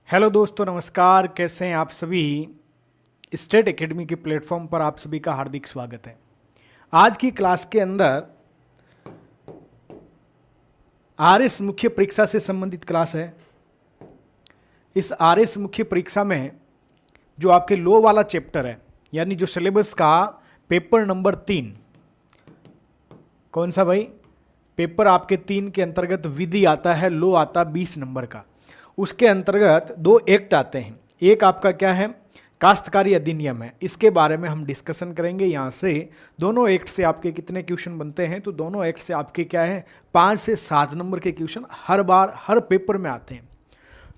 Hello दोस्तों, नमस्कार। कैसे हैं आप सभी। स्टेट एकेडमी के प्लेटफॉर्म पर आप सभी का हार्दिक स्वागत है। आज की क्लास के अंदर आरएस मुख्य परीक्षा से संबंधित क्लास है। इस आरएस मुख्य परीक्षा में जो आपके लो वाला चैप्टर है, यानी जो सिलेबस का पेपर नंबर 3, कौन सा भाई, पेपर आपके 3 के अंतर्गत विधि आता है, लो आता 20 नंबर का। उसके अंतर्गत 2 एक्ट आते हैं। एक आपका क्या है, काश्तकारी अधिनियम है। इसके बारे में हम डिस्कशन करेंगे। यहाँ से दोनों एक्ट से आपके कितने क्वेश्चन बनते हैं, तो दोनों एक्ट से आपके क्या है 5 से 7 नंबर के क्वेश्चन हर बार हर पेपर में आते हैं।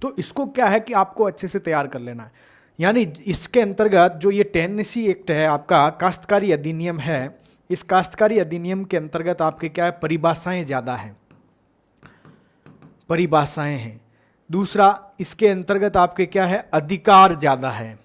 तो इसको क्या है कि आपको अच्छे से तैयार कर लेना है। यानी इसके अंतर्गत जो ये टेनेसी एक्ट है आपका, काश्तकारी अधिनियम है, इस काश्तकारी अधिनियम के अंतर्गत आपके क्या है परिभाषाएं ज़्यादा हैं, परिभाषाएं हैं। दूसरा, इसके अंतर्गत आपके क्या है अधिकार ज़्यादा है।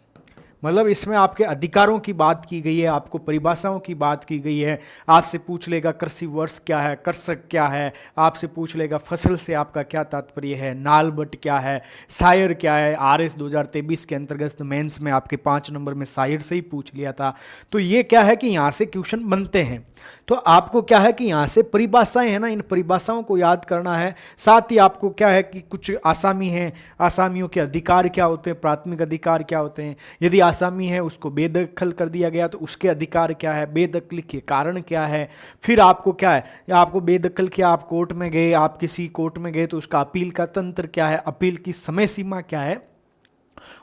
मतलब इसमें आपके अधिकारों की बात की गई है, आपको परिभाषाओं की बात की गई है। आपसे पूछ लेगा कृषि वर्ष क्या है, कृषक क्या है, आपसे पूछ लेगा फसल से आपका क्या तात्पर्य है, नाल बट क्या है, शायर क्या है। आरएस 2023 के अंतर्गत मेंस में आपके 5 नंबर में शायर से ही पूछ लिया था। तो ये क्या है कि यहाँ से क्वेश्चन बनते हैं। तो आपको क्या है कि यहाँ से परिभाषाएं है ना, इन परिभाषाओं को याद करना है। साथ ही आपको क्या है कि कुछ आसामी हैं, आसामियों के अधिकार क्या होते हैं, प्राथमिक अधिकार क्या होते हैं। यदि आसामी है उसको बेदखल कर दिया गया तो उसके अधिकार क्या है, बेदखल के कारण क्या है। फिर आपको क्या है, आपको बेदखल किया, आप कोर्ट में गए, आप किसी कोर्ट में गए तो उसका अपील का तंत्र क्या है, अपील की समय सीमा क्या है।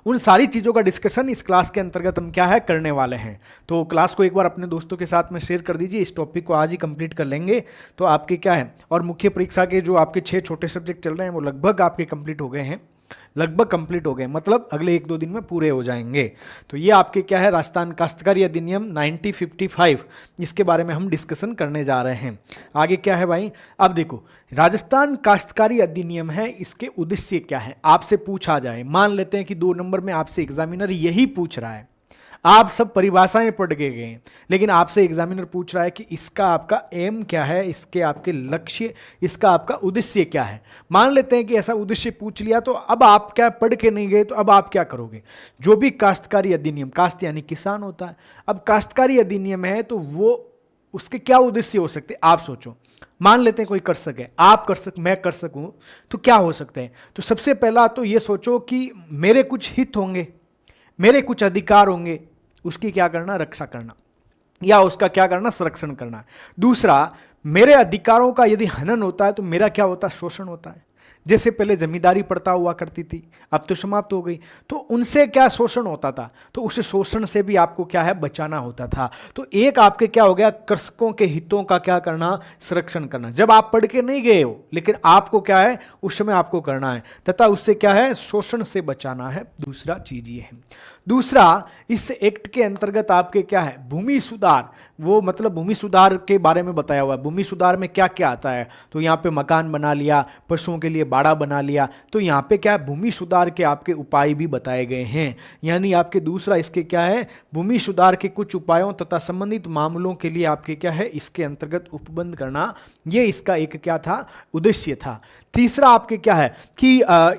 उन सारी चीज़ों का डिस्कशन इस क्लास के अंतर्गत हम क्या है करने वाले हैं। तो क्लास को एक बार अपने दोस्तों के साथ में शेयर कर दीजिए। इस टॉपिक को आज ही कंप्लीट कर लेंगे तो आपके क्या है, और मुख्य परीक्षा के जो आपके 6 छोटे सब्जेक्ट चल रहे हैं वो लगभग आपके कंप्लीट हो गए हैं, लगभग कंप्लीट हो गए, मतलब अगले 1-2 दिन में पूरे हो जाएंगे। तो ये आपके क्या है राजस्थान काश्तकारी अधिनियम 1955, इसके बारे में हम डिस्कशन करने जा रहे हैं। आगे क्या है भाई, अब देखो राजस्थान काश्तकारी अधिनियम है, इसके उद्देश्य क्या है आपसे पूछा जाए। मान लेते हैं कि 2 नंबर में आपसे एग्जामिनर यही पूछ रहा है, आप सब परिभाषाएं पढ़ के गए हैं, लेकिन आपसे एग्जामिनर पूछ रहा है कि इसका आपका एम क्या है, इसके आपके लक्ष्य, इसका आपका उद्देश्य क्या है। मान लेते हैं कि ऐसा उद्देश्य पूछ लिया, तो अब आप क्या पढ़ के नहीं गए, तो अब आप क्या करोगे। जो भी काश्तकारी अधिनियम, काश्त यानी किसान होता है, अब काश्तकारी अधिनियम है तो वो उसके क्या उद्देश्य हो सकते आप सोचो। मान लेते हैं कोई कर सके, आप कर सक, मैं कर सकूं, तो क्या हो सकते हैं। तो सबसे पहला तो ये सोचो कि मेरे कुछ हित होंगे, मेरे कुछ अधिकार होंगे, उसकी क्या करना, रक्षा करना, या उसका क्या करना, संरक्षण करना। दूसरा, मेरे अधिकारों का यदि हनन होता है तो मेरा क्या होता है, शोषण होता है। जैसे पहले जमींदारी प्रथा हुआ करती थी, अब तो समाप्त हो गई, तो उनसे क्या शोषण होता था, तो उस शोषण से भी आपको क्या है बचाना होता था। तो एक आपके क्या हो गया, कृषकों के हितों का क्या करना, संरक्षण करना। जब आप पढ़ के नहीं गए हो, लेकिन आपको क्या है उस समय आपको करना है, तथा उससे क्या है शोषण से बचाना है। दूसरा चीज ये है। दूसरा, इस एक्ट के अंतर्गत आपके क्या है भूमि सुधार, वो मतलब भूमि सुधार के बारे में बताया हुआ है। भूमि सुधार में क्या क्या आता है, तो यहाँ पे मकान बना लिया, पशुओं के लिए बाड़ा बना लिया, तो यहाँ पे क्या है भूमि सुधार के आपके उपाय भी बताए गए हैं। यानी आपके दूसरा इसके क्या है, भूमि सुधार के कुछ उपायों तथा संबंधित मामलों के लिए आपके क्या है इसके अंतर्गत उपबंध करना, ये इसका एक क्या था, उद्देश्य था। तीसरा आपके क्या है कि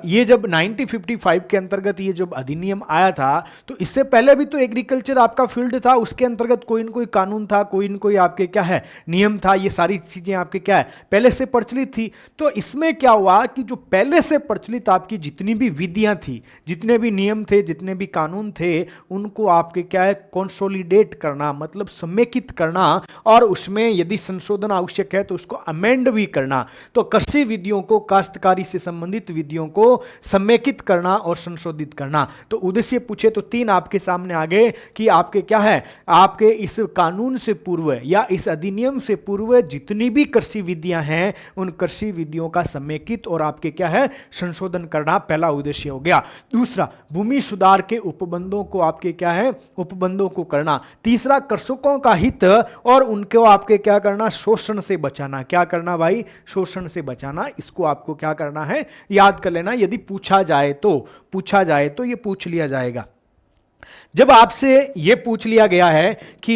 ये जब 1955 के अंतर्गत ये जब अधिनियम आया था, तो इससे पहले भी तो एग्रीकल्चर आपका फील्ड था, उसके अंतर्गत कोई न कोई कानून था, कोई न कोई आपके क्या है नियम था, ये सारी चीजें आपके क्या है पहले से प्रचलित थी। तो इसमें क्या हुआ कि जो पहले से प्रचलित आपकी जितनी भी विधियां थी, जितने भी नियम थे, जितने भी कानून थे, उनको आपके क्या है कंसोलिडेट करना, मतलब समेकित करना, और उसमें यदि संशोधन आवश्यक है तो उसको अमेंड भी करना। तो कृषि विधियों को, काश्तकारी से संबंधित विधियों को समेकित करना और संशोधित करना। तो उद्देश्य पूछे तो 3 आपके सामने आ गए कि आपके क्या है, आपके इस कानून से पूर्व या इस अधिनियम से पूर्व जितनी भी कृषि विधियां हैं, उन कृषि विधियों का समेकित और आपके क्या है संशोधन करना, पहला उद्देश्य हो गया। दूसरा, भूमि सुधार के उपबंधों को आपके क्या है उपबंधों को करना। तीसरा, कृषकों का हित और उनको आपके क्या करना, शोषण से बचाना। क्या करना भाई, शोषण से बचाना। इसको आपको क्या करना है, याद कर लेना। यदि पूछा जाए तो ये पूछ लिया जाएगा। जब आपसे यह पूछ लिया गया है कि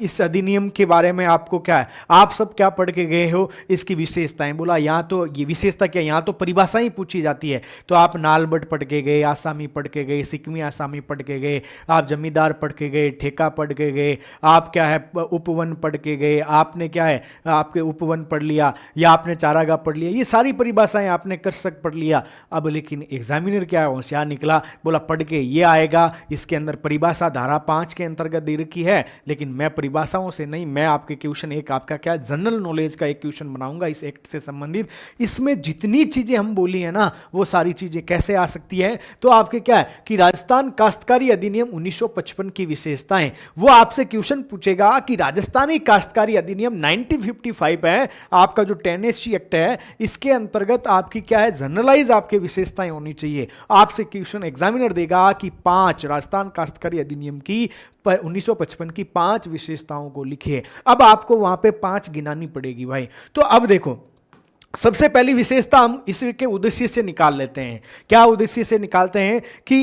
इस अधिनियम के बारे में आपको क्या है, आप सब क्या पढ़ के गए हो, इसकी विशेषताएं, बोला यहाँ तो ये विशेषता क्या, यहाँ तो परिभाषाएं पूछी जाती है। तो आप नालबट पढ़ के गए, आसामी पढ़ के गए, सिक्किमी आसामी पढ़ के गए, आप जमींदार पढ़ के गए, ठेका पढ़ के गए, आप क्या है उपवन पढ़ के गए, आपने क्या है आपके उपवन पढ़ लिया, या आपने चारागाह पढ़ लिया, ये सारी परिभाषाएं आपने कृषक पढ़ लिया। अब लेकिन एग्जामिनर क्या है, होशियार निकला, बोला पढ़ के ये आएगा, इसके अंदर परिभाषा धारा 5 के अंतर्गत दे रखी है, लेकिन मैं परिभाषाओं से नहीं, मैं आपके क्वेश्चन एक आपका क्या जनरल नॉलेज का एक क्वेश्चन बनाऊंगा इस एक्ट से संबंधित। इसमें जितनी चीजें हम बोली है ना, वो सारी चीजें कैसे आ सकती है। तो आपके क्या है कि राजस्थान काश्तकारी अधिनियम 1955 की विशेषताएं, वो आपसे क्वेश्चन पूछेगा कि राजस्थानी काश्तकारी अधिनियम 1955 है, आपका जो 10SC एक्ट है, इसके अंतर्गत आपकी क्या है जनरलाइज आपके विशेषताएं होनी चाहिए। आपसे क्वेश्चन एग्जामिनर देगा कि 5 राजस्थान काश्तकारी अधिनियम की 1955 की 5 विशेषताओं को लिखिए। अब आपको वहां पे 5 गिनानी पड़ेगी भाई। तो अब देखो, सबसे पहली विशेषता हम इसके उद्देश्य से निकाल लेते हैं। क्या उद्देश्य से निकालते हैं कि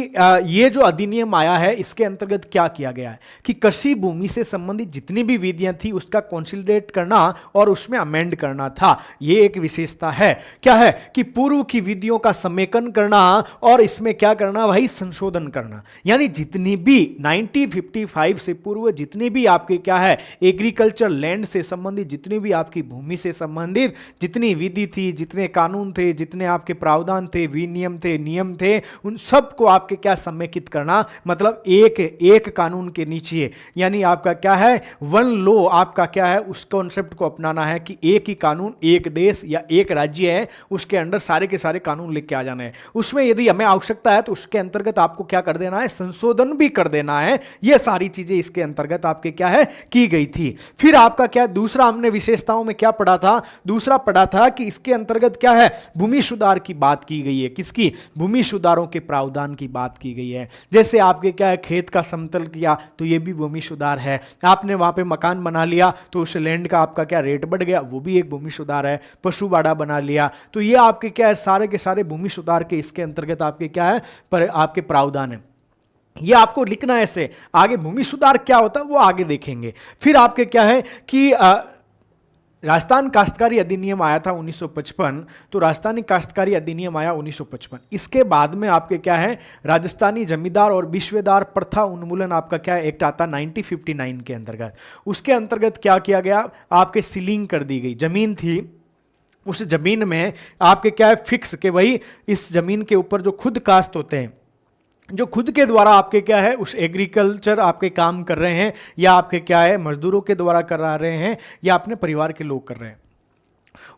ये जो अधिनियम आया है, इसके अंतर्गत क्या किया गया है कि कृषि भूमि से संबंधित जितनी भी विधियां थी उसका कंसोलिडेट करना और उसमें अमेंड करना था। ये एक विशेषता है। क्या है कि पूर्व की विधियों का समेकन करना और इसमें क्या करना भाई, संशोधन करना। यानी जितनी भी 1955 से पूर्व जितनी भी आपके क्या है एग्रीकल्चर लैंड से संबंधित, जितनी भी आपकी भूमि से संबंधित जितनी विधि थी, जितने कानून थे, जितने आपके प्रावधान थे, विनियम थे, नियम थे, उन सब को आपके क्या समेकित करना, मतलब एक कानून के नीचे, यानी आपका क्या है वन लॉ, आपका क्या है उस कॉन्सेप्ट को अपनाना है कि एक ही कानून, एक देश या एक राज्य है, उसके अंदर सारे के सारे कानून लिख के आ जाने हैं। उसमें यदि हमें आवश्यकता है तो उसके अंतर्गत आपको क्या कर देना है, संशोधन भी कर देना है। यह सारी चीजें इसके अंतर्गत आपके क्या है की गई थी। फिर आपका क्या दूसरा हमने विशेषताओं में क्या पढ़ा था, दूसरा पढ़ा था कि इसके अंतर्गत क्या है भूमि सुधार की बात की गई है। किसकी, भूमि सुधारों के प्रावधान की बात की गई है। जैसे आपके क्या है खेत का समतल किया तो यह भी भूमि सुधार है। आपने वहां पे मकान बना लिया तो उस लैंड का आपका क्या रेट बढ़ गया, वो भी एक भूमि सुधार है। पशु बाड़ा बना लिया तो ये आपके क्या है सारे के सारे भूमि सुधार के इसके अंतर्गत आपके क्या है पर आपके प्रावधान है। ये आपको लिखना है ऐसे, आगे भूमि सुधार क्या होता है वो आगे देखेंगे। फिर आपके क्या है कि राजस्थान काश्तकारी अधिनियम आया था 1955, तो राजस्थानी काश्तकारी अधिनियम आया 1955। इसके बाद में आपके क्या है राजस्थानी जमींदार और विश्वेदार प्रथा उन्मूलन आपका क्या है एक्ट आता 1959 के अंतर्गत। उसके अंतर्गत क्या किया गया, आपके सीलिंग कर दी गई, जमीन थी उस जमीन में आपके क्या है फिक्स के वही इस जमीन के ऊपर जो खुद काश्त होते हैं, जो खुद के द्वारा आपके क्या है उस एग्रीकल्चर आपके काम कर रहे हैं, या आपके क्या है मजदूरों के द्वारा करा रहे हैं, या अपने परिवार के लोग कर रहे हैं,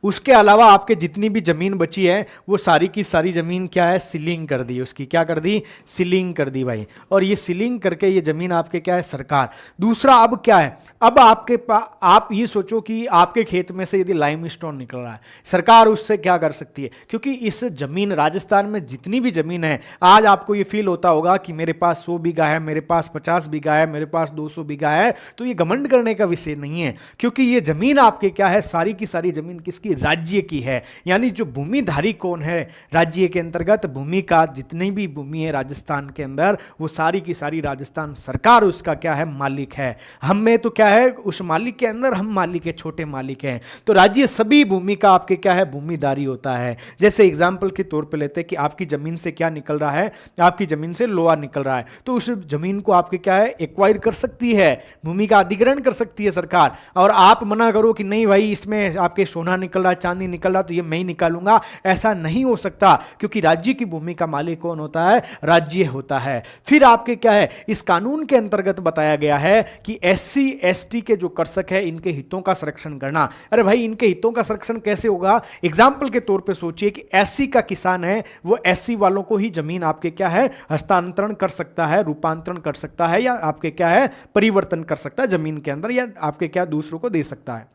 उसके अलावा आपके जितनी भी जमीन बची है वो सारी की सारी जमीन क्या है सीलिंग कर दी, उसकी क्या कर दी, सीलिंग कर दी भाई। और ये सीलिंग करके ये जमीन आपके क्या है सरकार। दूसरा अब क्या है, अब आपके आप ये सोचो कि आपके खेत में से यदि लाइमस्टोन निकल रहा है, सरकार उससे क्या कर सकती है, क्योंकि इस जमीन राजस्थान में जितनी भी जमीन है, आज आपको ये फील होता होगा कि मेरे पास 100 बीघा है, मेरे पास 50 बीघा है, मेरे पास 200 बीघा है, तो ये घमंड करने का विषय नहीं है, क्योंकि ये जमीन आपके क्या है सारी की सारी जमीन किसकी, राज्य की है। यानी जो भूमिधारी कौन है राज्य के अंतर्गत, भूमि का जितनी भी भूमि है राजस्थान के अंदर वो सारी की सारी राजस्थान सरकार उसका क्या है मालिक है। हम में तो क्या है उस मालिक के अंदर हम मालिक है, छोटे मालिक हैं। तो राज्य सभी भूमि का आपके क्या है भूमिधारी होता है। जैसे एग्जाम्पल के तौर पर लेते हैं कि आपकी जमीन से क्या निकल रहा है, आपकी जमीन से लोहा निकल रहा है, तो उस जमीन को आपके क्या है एक्वायर कर सकती है, भूमि का अधिग्रहण कर सकती है सरकार। और आप मना करो कि नहीं भाई इसमें आपके सोना निकल रहा, चांदी निकल रहा, तो ये मैं ही निकालूंगा, ऐसा नहीं हो सकता, क्योंकि राज्य की भूमि का मालिक कौन होता है, राज्य होता है। फिर आपके क्या है इस कानून के अंतर्गत बताया गया है कि SC ST के जो कृषक है इनके हितों का संरक्षण करना। अरे भाई इनके हितों का संरक्षण कैसे होगा, एग्जाम्पल के तौर पे सोचिए कि SC का किसान है, वो SC वालों को ही जमीन आपके क्या है हस्तांतरण कर सकता है, रूपांतरण कर सकता है, या आपके क्या है परिवर्तन कर सकता है जमीन के अंदर, या आपके क्या दूसरों को दे सकता है।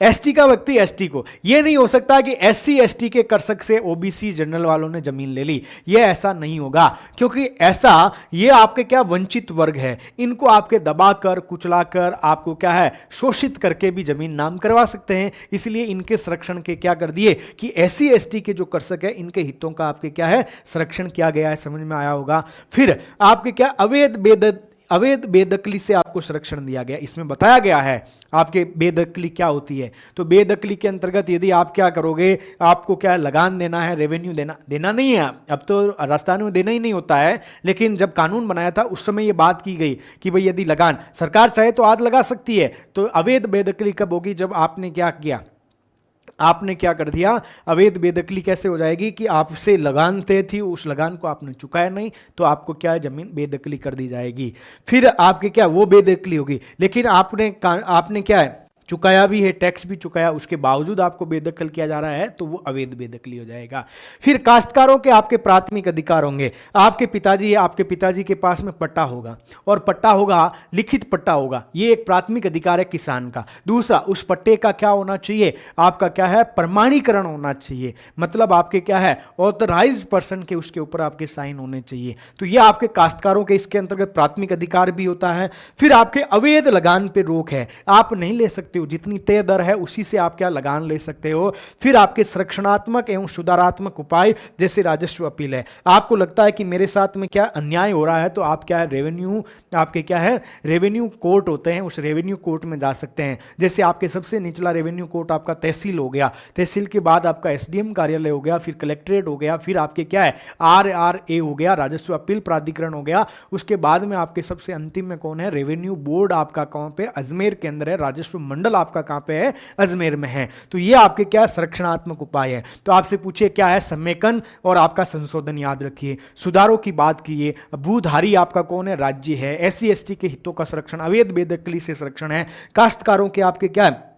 एसटी का व्यक्ति एसटी को, यह नहीं हो सकता कि एससी एसटी के कर्षक से ओबीसी जनरल वालों ने जमीन ले ली, यह ऐसा नहीं होगा, क्योंकि ऐसा ये आपके क्या वंचित वर्ग है, इनको आपके दबाकर कुचलाकर आपको क्या है शोषित करके भी जमीन नाम करवा सकते हैं। इसलिए इनके संरक्षण के क्या कर दिए कि एससी एसटी के जो कर्षक है इनके हितों का आपके क्या है संरक्षण किया गया है। समझ में आया होगा। फिर आपके क्या अवैध बेदखली से आपको संरक्षण दिया गया। इसमें बताया गया है आपके बेदखली क्या होती है। तो बेदखली के अंतर्गत यदि आप क्या करोगे, आपको क्या लगान देना है, रेवेन्यू देना नहीं है। अब तो राजस्थान में देना ही नहीं होता है, लेकिन जब कानून बनाया था उस समय ये बात की गई कि भाई यदि लगान सरकार चाहे तो आज लगा सकती है। तो अवैध बेदखली कब होगी, जब आपने क्या किया, आपने क्या कर दिया, अवैध बेदखली कैसे हो जाएगी कि आपसे लगान तय थी, उस लगान को आपने चुकाया नहीं, तो आपको क्या है जमीन बेदखली कर दी जाएगी। फिर आपके क्या वो बेदखली होगी, लेकिन आपने क्या है चुकाया भी है, टैक्स भी चुकाया, उसके बावजूद आपको बेदखल किया जा रहा है, तो वो अवैध बेदखली हो जाएगा। फिर काश्तकारों के आपके प्राथमिक अधिकार होंगे। आपके पिताजी के पास में पट्टा होगा, और पट्टा होगा लिखित पट्टा होगा, ये एक प्राथमिक अधिकार है किसान का। दूसरा, उस पट्टे का क्या होना चाहिए, आपका क्या है प्रमाणीकरण होना चाहिए, मतलब आपके क्या है ऑथराइज्ड पर्सन के उसके ऊपर आपके साइन होने चाहिए। तो ये आपके काश्तकारों के इसके अंतर्गत प्राथमिक अधिकार भी होता है। फिर आपके अवैध लगान पे रोक है, आप नहीं ले सकते हो, जितनी तय दर है उसी से आप क्या लगान ले सकते हो। फिर आपके संरक्षणात्मक एवं सुधारात्मक उपाय जैसे राजस्व अपील है, आपको लगता है कि मेरे साथ में क्या अन्याय हो रहा है, तो आप क्या है रेवेन्यू, आपके क्या है रेवेन्यू कोर्ट होते हैं, उस रेवेन्यू कोर्ट में जा सकते हैं। जैसे आपके सबसे निचला रेवेन्यू कोर्ट आपका तहसील हो गया, तहसील के बाद आपका एसडीएम कार्यालय हो गया, फिर कलेक्ट्रेट हो गया, फिर आपके क्या है आरआरए हो गया, राजस्व अपील प्राधिकरण हो गया। उसके बाद में आपके सबसे अंतिम में कौन है, रेवेन्यू बोर्ड आपका कहां पे अजमेर के अंदर है, राजस्व मंडल आपका कहां पे है अजमेर में है। तो ये आपके क्या संरक्षणात्मक उपाय है। तो आपसे पूछिए क्या है समेकन और आपका संशोधन याद रखिए। सुधारों की बात कीजिए, भूधारी आपका कौन है राज्य है, एससी एसटी के हितों का संरक्षण, अवैध बेदखली से संरक्षण है, काश्तकारों के आपके क्या है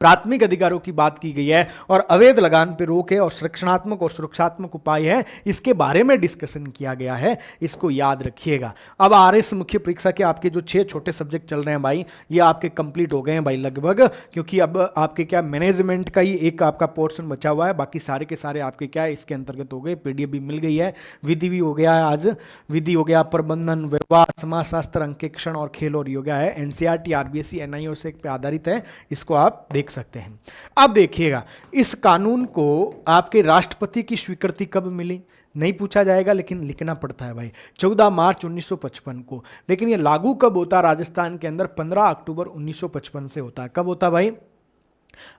प्राथमिक अधिकारों की बात की गई है, और अवैध लगान पे रोक है, और संरक्षणात्मक और सुरक्षात्मक उपाय है, इसके बारे में डिस्कशन किया गया है, इसको याद रखिएगा। अब आरएस मुख्य परीक्षा के आपके जो 6 छोटे सब्जेक्ट चल रहे हैं भाई, ये आपके कंप्लीट हो गए हैं भाई लगभग, क्योंकि अब आपके क्या मैनेजमेंट का ही एक आपका पोर्शन बचा हुआ है, बाकी सारे के सारे आपके क्या है इसके अंतर्गत हो गए। पीडीएफ भी मिल गई है, विधि भी हो गया है, आज विधि हो गया, प्रबंधन, व्यवहार, समाजशास्त्र, अंकेक्षण और खेल और योगा है, एनसीईआरटी आरबीएसई एनआईओ से पे आधारित है, इसको आप देख सकते हैं। अब देखिएगा इस कानून को आपके राष्ट्रपति की स्वीकृति कब मिली, नहीं पूछा जाएगा लेकिन लिखना पड़ता है भाई, 14 मार्च 1955 को। लेकिन ये लागू कब होता है राजस्थान के अंदर, 15 अक्टूबर 1955 से होता है। कब होता है भाई,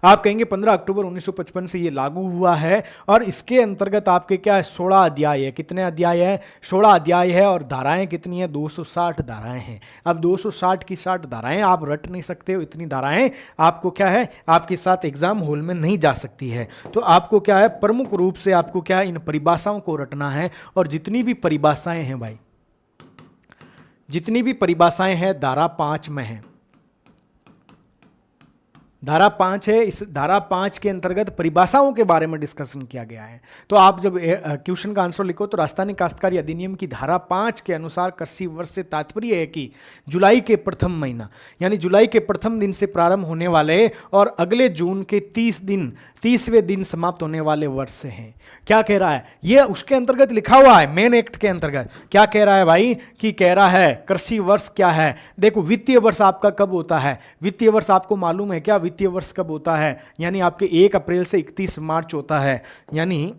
आप कहेंगे 15 अक्टूबर 1955 से ये लागू हुआ है, और इसके अंतर्गत आपके क्या है 16 अध्याय है। कितने अध्याय है, 16 अध्याय है, और धाराएं कितनी है, 260 धाराएं हैं। अब 260 की 60 धाराएं आप रट नहीं सकते हो, इतनी धाराएं आपको क्या है आपके साथ एग्जाम हॉल में नहीं जा सकती है। तो आपको क्या है प्रमुख रूप से आपको क्या है इन परिभाषाओं को रटना है, और जितनी भी परिभाषाएं हैं भाई, जितनी भी परिभाषाएं हैं धारा 5 में है, धारा 5 है, इस धारा 5 के अंतर्गत परिभाषाओं के बारे में डिस्कशन किया गया है। तो आप जब क्वेश्चन का आंसर लिखो तो राजस्थानी काश्तकारी अधिनियम की धारा 5 के अनुसार कृषि वर्ष से तात्पर्य है कि जुलाई के प्रथम महीना, यानी जुलाई के प्रथम दिन से प्रारंभ होने वाले और अगले जून के 30वें दिन समाप्त होने वाले वर्ष से हैं। क्या कह रहा है, ये उसके अंतर्गत लिखा हुआ है, मेन एक्ट के अंतर्गत क्या कह रहा है भाई, कि कह रहा है कृषि वर्ष क्या है। देखो वित्तीय वर्ष आपका कब होता है, वित्तीय वर्ष आपको मालूम है क्या, वित्तीय वर्ष कब होता है, यानी आपके 1 अप्रैल से 31 मार्च होता है। यानी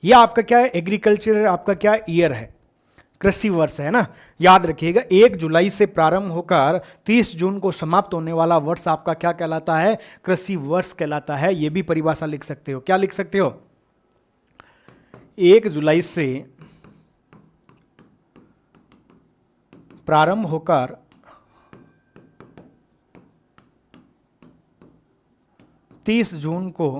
ये आपका क्या है एग्रीकल्चर, आपका क्या ईयर है, कृषि वर्ष है ना, याद रखिएगा। 1 जुलाई से प्रारंभ होकर 30 जून को समाप्त होने वाला वर्ष आपका क्या कहलाता है, कृषि वर्ष कहलाता है। यह भी परिभाषा लिख सकते हो, क्या लिख सकते हो, 1 जुलाई से प्रारंभ होकर 30 जून को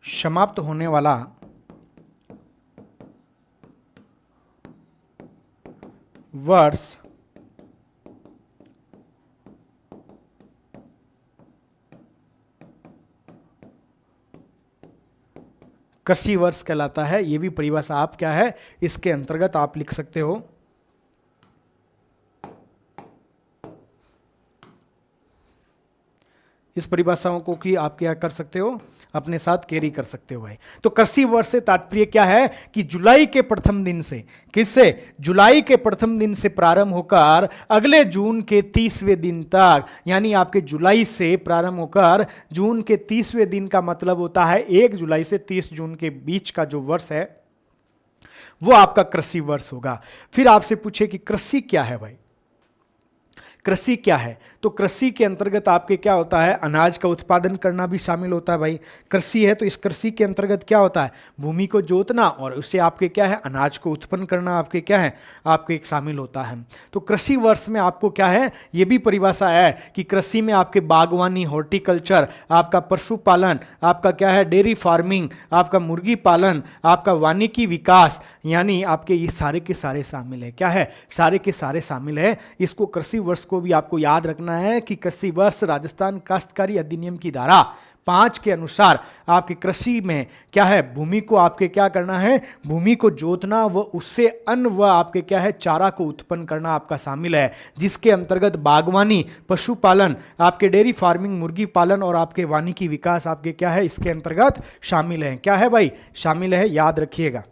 समाप्त होने वाला वर्ष कृषि वर्ष कहलाता है। यह भी परिभाषा आप क्या है इसके अंतर्गत आप लिख सकते हो। इस परिभाषाओं को कि आप क्या कर सकते हो, अपने साथ कैरी कर सकते हो भाई। तो कृषि वर्ष से तात्पर्य क्या है कि जुलाई के प्रथम दिन से, किससे, जुलाई के प्रथम दिन से प्रारंभ होकर अगले जून के 30वें दिन तक, यानी आपके जुलाई से प्रारंभ होकर जून के 30वें दिन का मतलब होता है 1 जुलाई से 30 जून के बीच का जो वर्ष है वो आपका कृषि वर्ष होगा। फिर आपसे पूछे कि कृषि क्या है भाई, कृषि क्या है, तो कृषि के अंतर्गत आपके क्या होता है, अनाज का उत्पादन करना भी शामिल होता है भाई। कृषि है तो इस कृषि के अंतर्गत क्या होता है, भूमि को जोतना और उससे आपके क्या है, अनाज को उत्पन्न करना आपके क्या है, आपके एक शामिल होता है। तो कृषि वर्ष में आपको क्या है, यह भी परिभाषा है कि कृषि में आपके बागवानी, हॉर्टिकल्चर, आपका पशुपालन, आपका क्या है, डेयरी फार्मिंग, आपका मुर्गी पालन, आपका वानिकी विकास, यानी आपके ये सारे के सारे शामिल है। क्या है, सारे के सारे शामिल है। इसको कृषि वर्ष को भी आपको याद रखना है कि कृषि वर्ष राजस्थान काश्तकारी अधिनियम की धारा 5 के अनुसार आपके कृषि में क्या है, भूमि को आपके क्या करना है, भूमि को जोतना व उससे अन्न व आपके क्या है, चारा को उत्पन्न करना आपका शामिल है, जिसके अंतर्गत बागवानी, पशुपालन, आपके डेयरी फार्मिंग, मुर्गी पालन और आपके वानिकी विकास आपके क्या है, इसके अंतर्गत शामिल है। क्या है भाई, शामिल है, याद रखिएगा।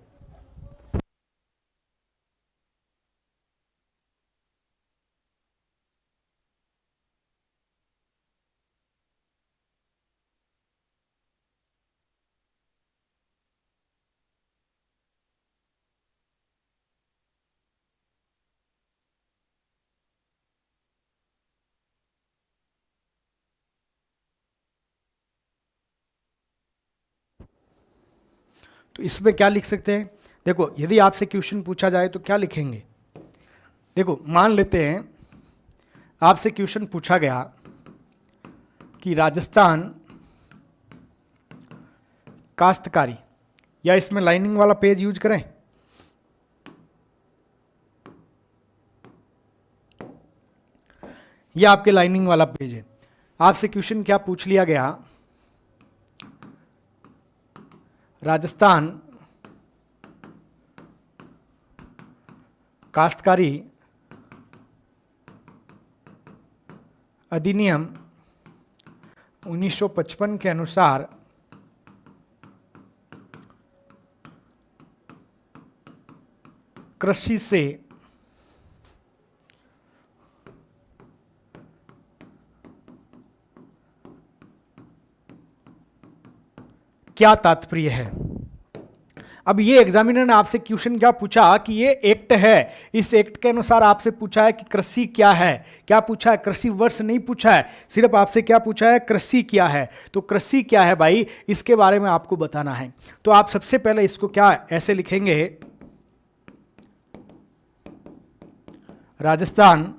तो इसमें क्या लिख सकते हैं, देखो यदि आपसे क्वेश्चन पूछा जाए तो क्या लिखेंगे। देखो मान लेते हैं आपसे क्वेश्चन पूछा गया कि राजस्थान काश्तकारी, या इसमें लाइनिंग वाला पेज यूज करें, यह आपके लाइनिंग वाला पेज है। आपसे क्वेश्चन क्या पूछ लिया गया, राजस्थान काश्तकारी अधिनियम 1955 के अनुसार कृषि से क्या तात्पर्य है। अब ये एग्जामिनर ने आपसे क्वेश्चन क्या पूछा कि ये एक्ट है, इस एक्ट के अनुसार आपसे पूछा है कि कृषि क्या है, क्या पूछा है, कृषि वर्ष नहीं पूछा है, सिर्फ आपसे क्या पूछा है, कृषि क्या है। तो कृषि क्या है भाई, इसके बारे में आपको बताना है। तो आप सबसे पहले इसको क्या ऐसे लिखेंगे, राजस्थान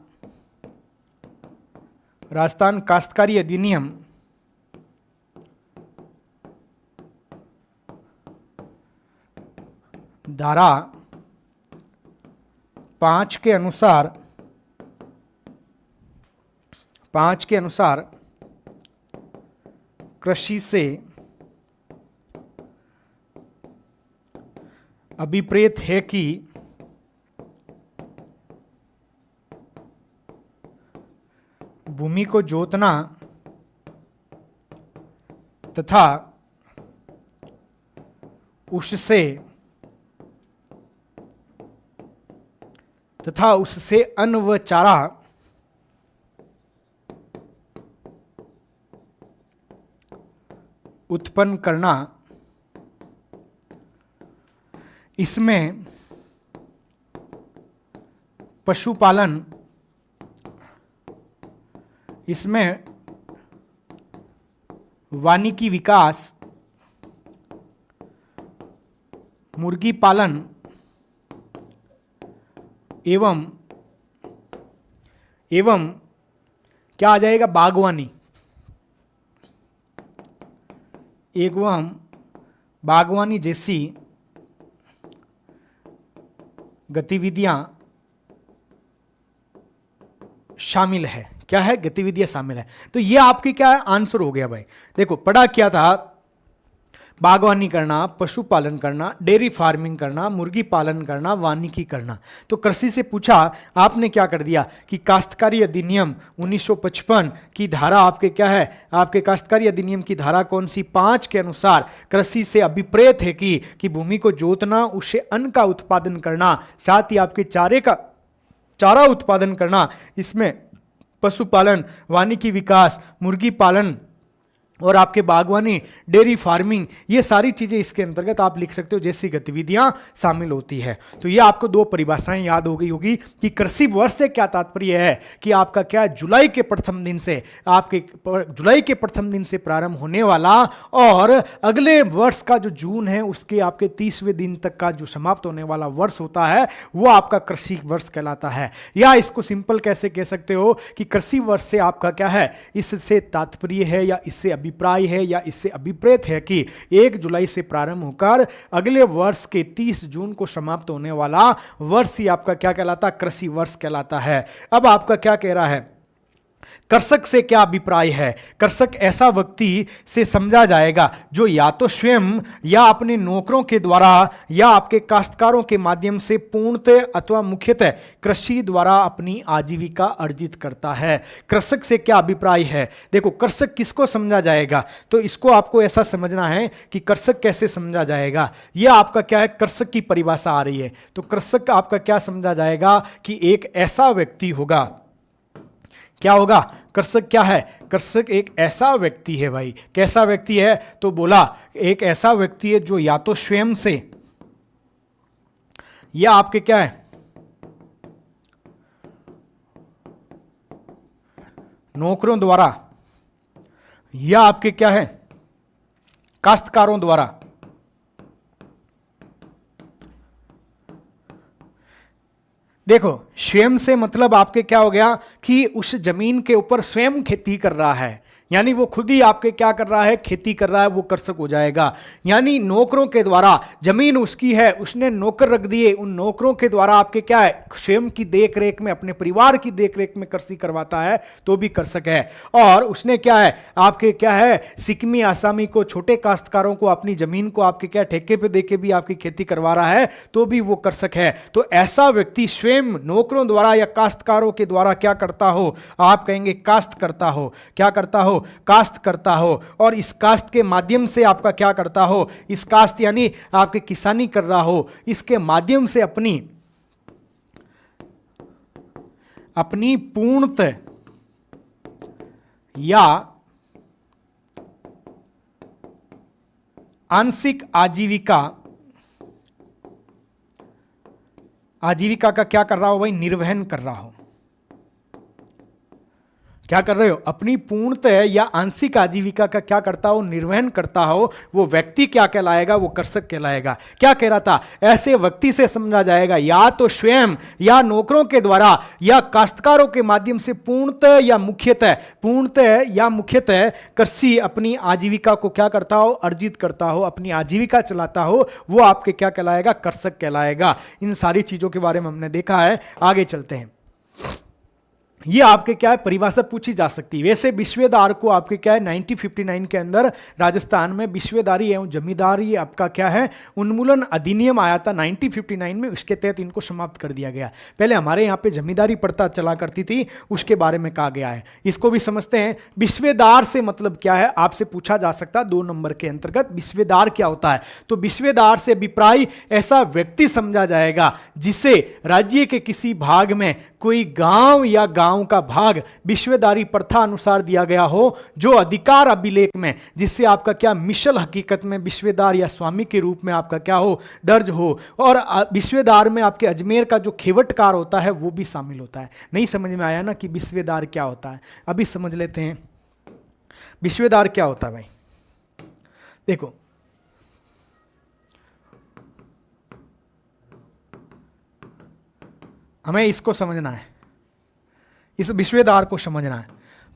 काश्तकारी अधिनियम धारा 5 के अनुसार कृषि से अभिप्रेत है कि भूमि को जोतना तथा उससे अन्न व चारा उत्पन्न करना, इसमें पशुपालन, इसमें वानिकी विकास, मुर्गी पालन एवं क्या आ जाएगा, बागवानी एवं बागवानी जैसी गतिविधियां शामिल है। क्या है? गतिविधियां शामिल है। तो ये आपके क्या है? आंसर हो गया भाई। देखो पढ़ा क्या था? बागवानी करना, पशुपालन करना, डेयरी फार्मिंग करना, मुर्गी पालन करना, वानिकी करना। तो कृषि से पूछा, आपने क्या कर दिया कि काश्तकारी अधिनियम 1955 की धारा आपके क्या है? आपके काश्तकारी अधिनियम की धारा कौन सी? 5 के अनुसार कृषि से अभिप्रेत है कि भूमि को जोतना, उससे अन्न का उत्पादन करना, साथ ही आपके चारा उत्पादन करना, इसमें पशुपालन, वानिकी विकास, मुर्गी पालन और आपके बागवानी, डेयरी फार्मिंग, ये सारी चीजें इसके अंतर्गत आप लिख सकते हो जैसी गतिविधियां शामिल होती है। तो ये आपको 2 परिभाषाएं याद हो गई होगी कि कृषि वर्ष से क्या तात्पर्य है कि आपका क्या जुलाई के प्रथम दिन से प्रारंभ होने वाला और अगले वर्ष का जो जून है उसके आपके 30वें दिन तक का जो समाप्त होने वाला वर्ष होता है वो आपका कृषि वर्ष कहलाता है। या इसको सिंपल कैसे कह सकते हो कि कृषि वर्ष से आपका क्या है? इससे तात्पर्य है या इससे अभिप्राय है या इससे अभिप्रेत है कि 1 जुलाई से प्रारंभ होकर अगले वर्ष के 30 जून को समाप्त होने वाला वर्ष ही आपका क्या कहलाता? कृषि वर्ष कहलाता है। अब आपका क्या कह रहा है? कृषक से क्या अभिप्राय है? कृषक ऐसा व्यक्ति से समझा जाएगा जो या तो स्वयं या अपने नौकरों के द्वारा या आपके काश्तकारों के माध्यम से पूर्णतः अथवा मुख्यतः कृषि द्वारा अपनी आजीविका अर्जित करता है। कृषक से क्या अभिप्राय है? देखो कृषक किसको समझा जाएगा? तो इसको आपको ऐसा समझना है कि कृषक कैसे समझा जाएगा। यह आपका क्या है? कृषक की परिभाषा आ रही है। तो कृषक आपका क्या समझा जाएगा कि एक ऐसा व्यक्ति होगा। क्या होगा? कृषक क्या है? कृषक एक ऐसा व्यक्ति है भाई। कैसा व्यक्ति है? तो बोला एक ऐसा व्यक्ति है जो या तो स्वयं से या आपके क्या है? नौकरों द्वारा या आपके क्या है? काश्तकारों द्वारा देखो स्वयं से मतलब आपके क्या हो गया कि उस जमीन के ऊपर स्वयं खेती कर रहा है, यानी वो खुद ही आपके क्या कर रहा है? खेती कर रहा है, वो कृषक हो जाएगा। यानी नौकरों के द्वारा, जमीन उसकी है, उसने नौकर रख दिए, उन नौकरों के द्वारा आपके क्या है? स्वयं की देख रेख में, अपने परिवार की देख रेख में कृषि करवाता है तो भी कृषक है। और उसने क्या है? आपके क्या है? सिक्किमी आसामी को, छोटे काश्तकारों को अपनी जमीन को आपके क्या ठेके पे देके भी आपकी खेती करवा रहा है तो भी वो कृषक है। तो ऐसा व्यक्ति स्वयं नौकरों द्वारा या काश्तकारों के द्वारा क्या करता हो? आप कहेंगे काश्त करता हो। क्या करता हो? काश्त करता हो। और इस काश्त के माध्यम से आपका क्या करता हो? इस काश्त यानी आपके किसानी कर रहा हो, इसके माध्यम से अपनी पूर्णतः या आंशिक आजीविका का क्या कर रहा हो भाई? निर्वहन कर रहा हो। क्या कर रहे हो? अपनी पूर्णतः या आंशिक आजीविका का क्या करता हो? निर्वहन करता हो। वो व्यक्ति क्या कहलाएगा? वो कृषक कहलाएगा। क्या कह रहा था? ऐसे व्यक्ति से समझा जाएगा या तो स्वयं या नौकरों के द्वारा या काश्तकारों के माध्यम से पूर्णतः या मुख्यतः कृषि अपनी आजीविका को क्या करता हो? अर्जित करता हो, अपनी आजीविका चलाता हो, वो आपके क्या कहलाएगा? कृषक कहलाएगा। इन सारी चीजों के बारे में हमने देखा है। आगे चलते हैं। ये आपके क्या है? परिभाषा पूछी जा सकती है। वैसे विश्वेदार को आपके क्या है? 1959 के अंदर राजस्थान में विश्वेदारी एवं जमींदारी आपका क्या है? उन्मूलन अधिनियम आया था 1959 में, उसके तहत इनको समाप्त कर दिया गया। पहले हमारे यहाँ पे जमींदारी प्रथा चला करती थी, उसके बारे में कहा गया है। इसको भी समझते हैं। विश्वेदार से मतलब क्या है? आपसे पूछा जा सकता है 2 नंबर के अंतर्गत विश्वेदार क्या होता है। तो विश्वेदार से अभिप्राय ऐसा व्यक्ति समझा जाएगा जिसे राज्य के किसी भाग में कोई गांव या गांव का भाग विश्वेदारी प्रथा अनुसार दिया गया हो, जो अधिकार अभिलेख में, जिससे आपका क्या मिशल हकीकत में विश्वेदार या स्वामी के रूप में आपका क्या हो? दर्ज हो। और विश्वेदार में आपके अजमेर का जो खेवटकार होता है वो भी शामिल होता है। नहीं समझ में आया ना कि विश्वेदार क्या होता है? अभी समझ लेते हैं विश्वेदार क्या होता है भाई। देखो हमें इसको समझना है, इस विश्वेदार को समझना है।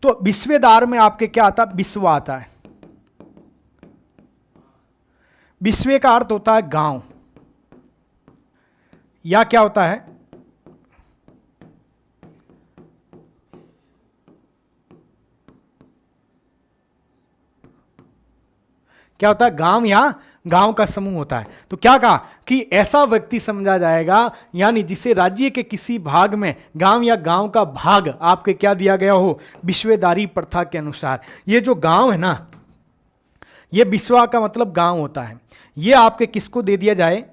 तो विश्वेदार में आपके क्या आता है? विश्व आता है। बिस्वे का अर्थ होता है गांव, या क्या होता है, क्या होता है, गांव या गांव का समूह होता है। तो क्या कहा कि ऐसा व्यक्ति समझा जाएगा, यानी जिसे राज्य के किसी भाग में गांव या गांव का भाग आपके क्या दिया गया हो, बिस्वेदारी प्रथा के अनुसार। ये जो गांव है ना, ये बिस्वा का मतलब गांव होता है, ये आपके किसको दे दिया जाए,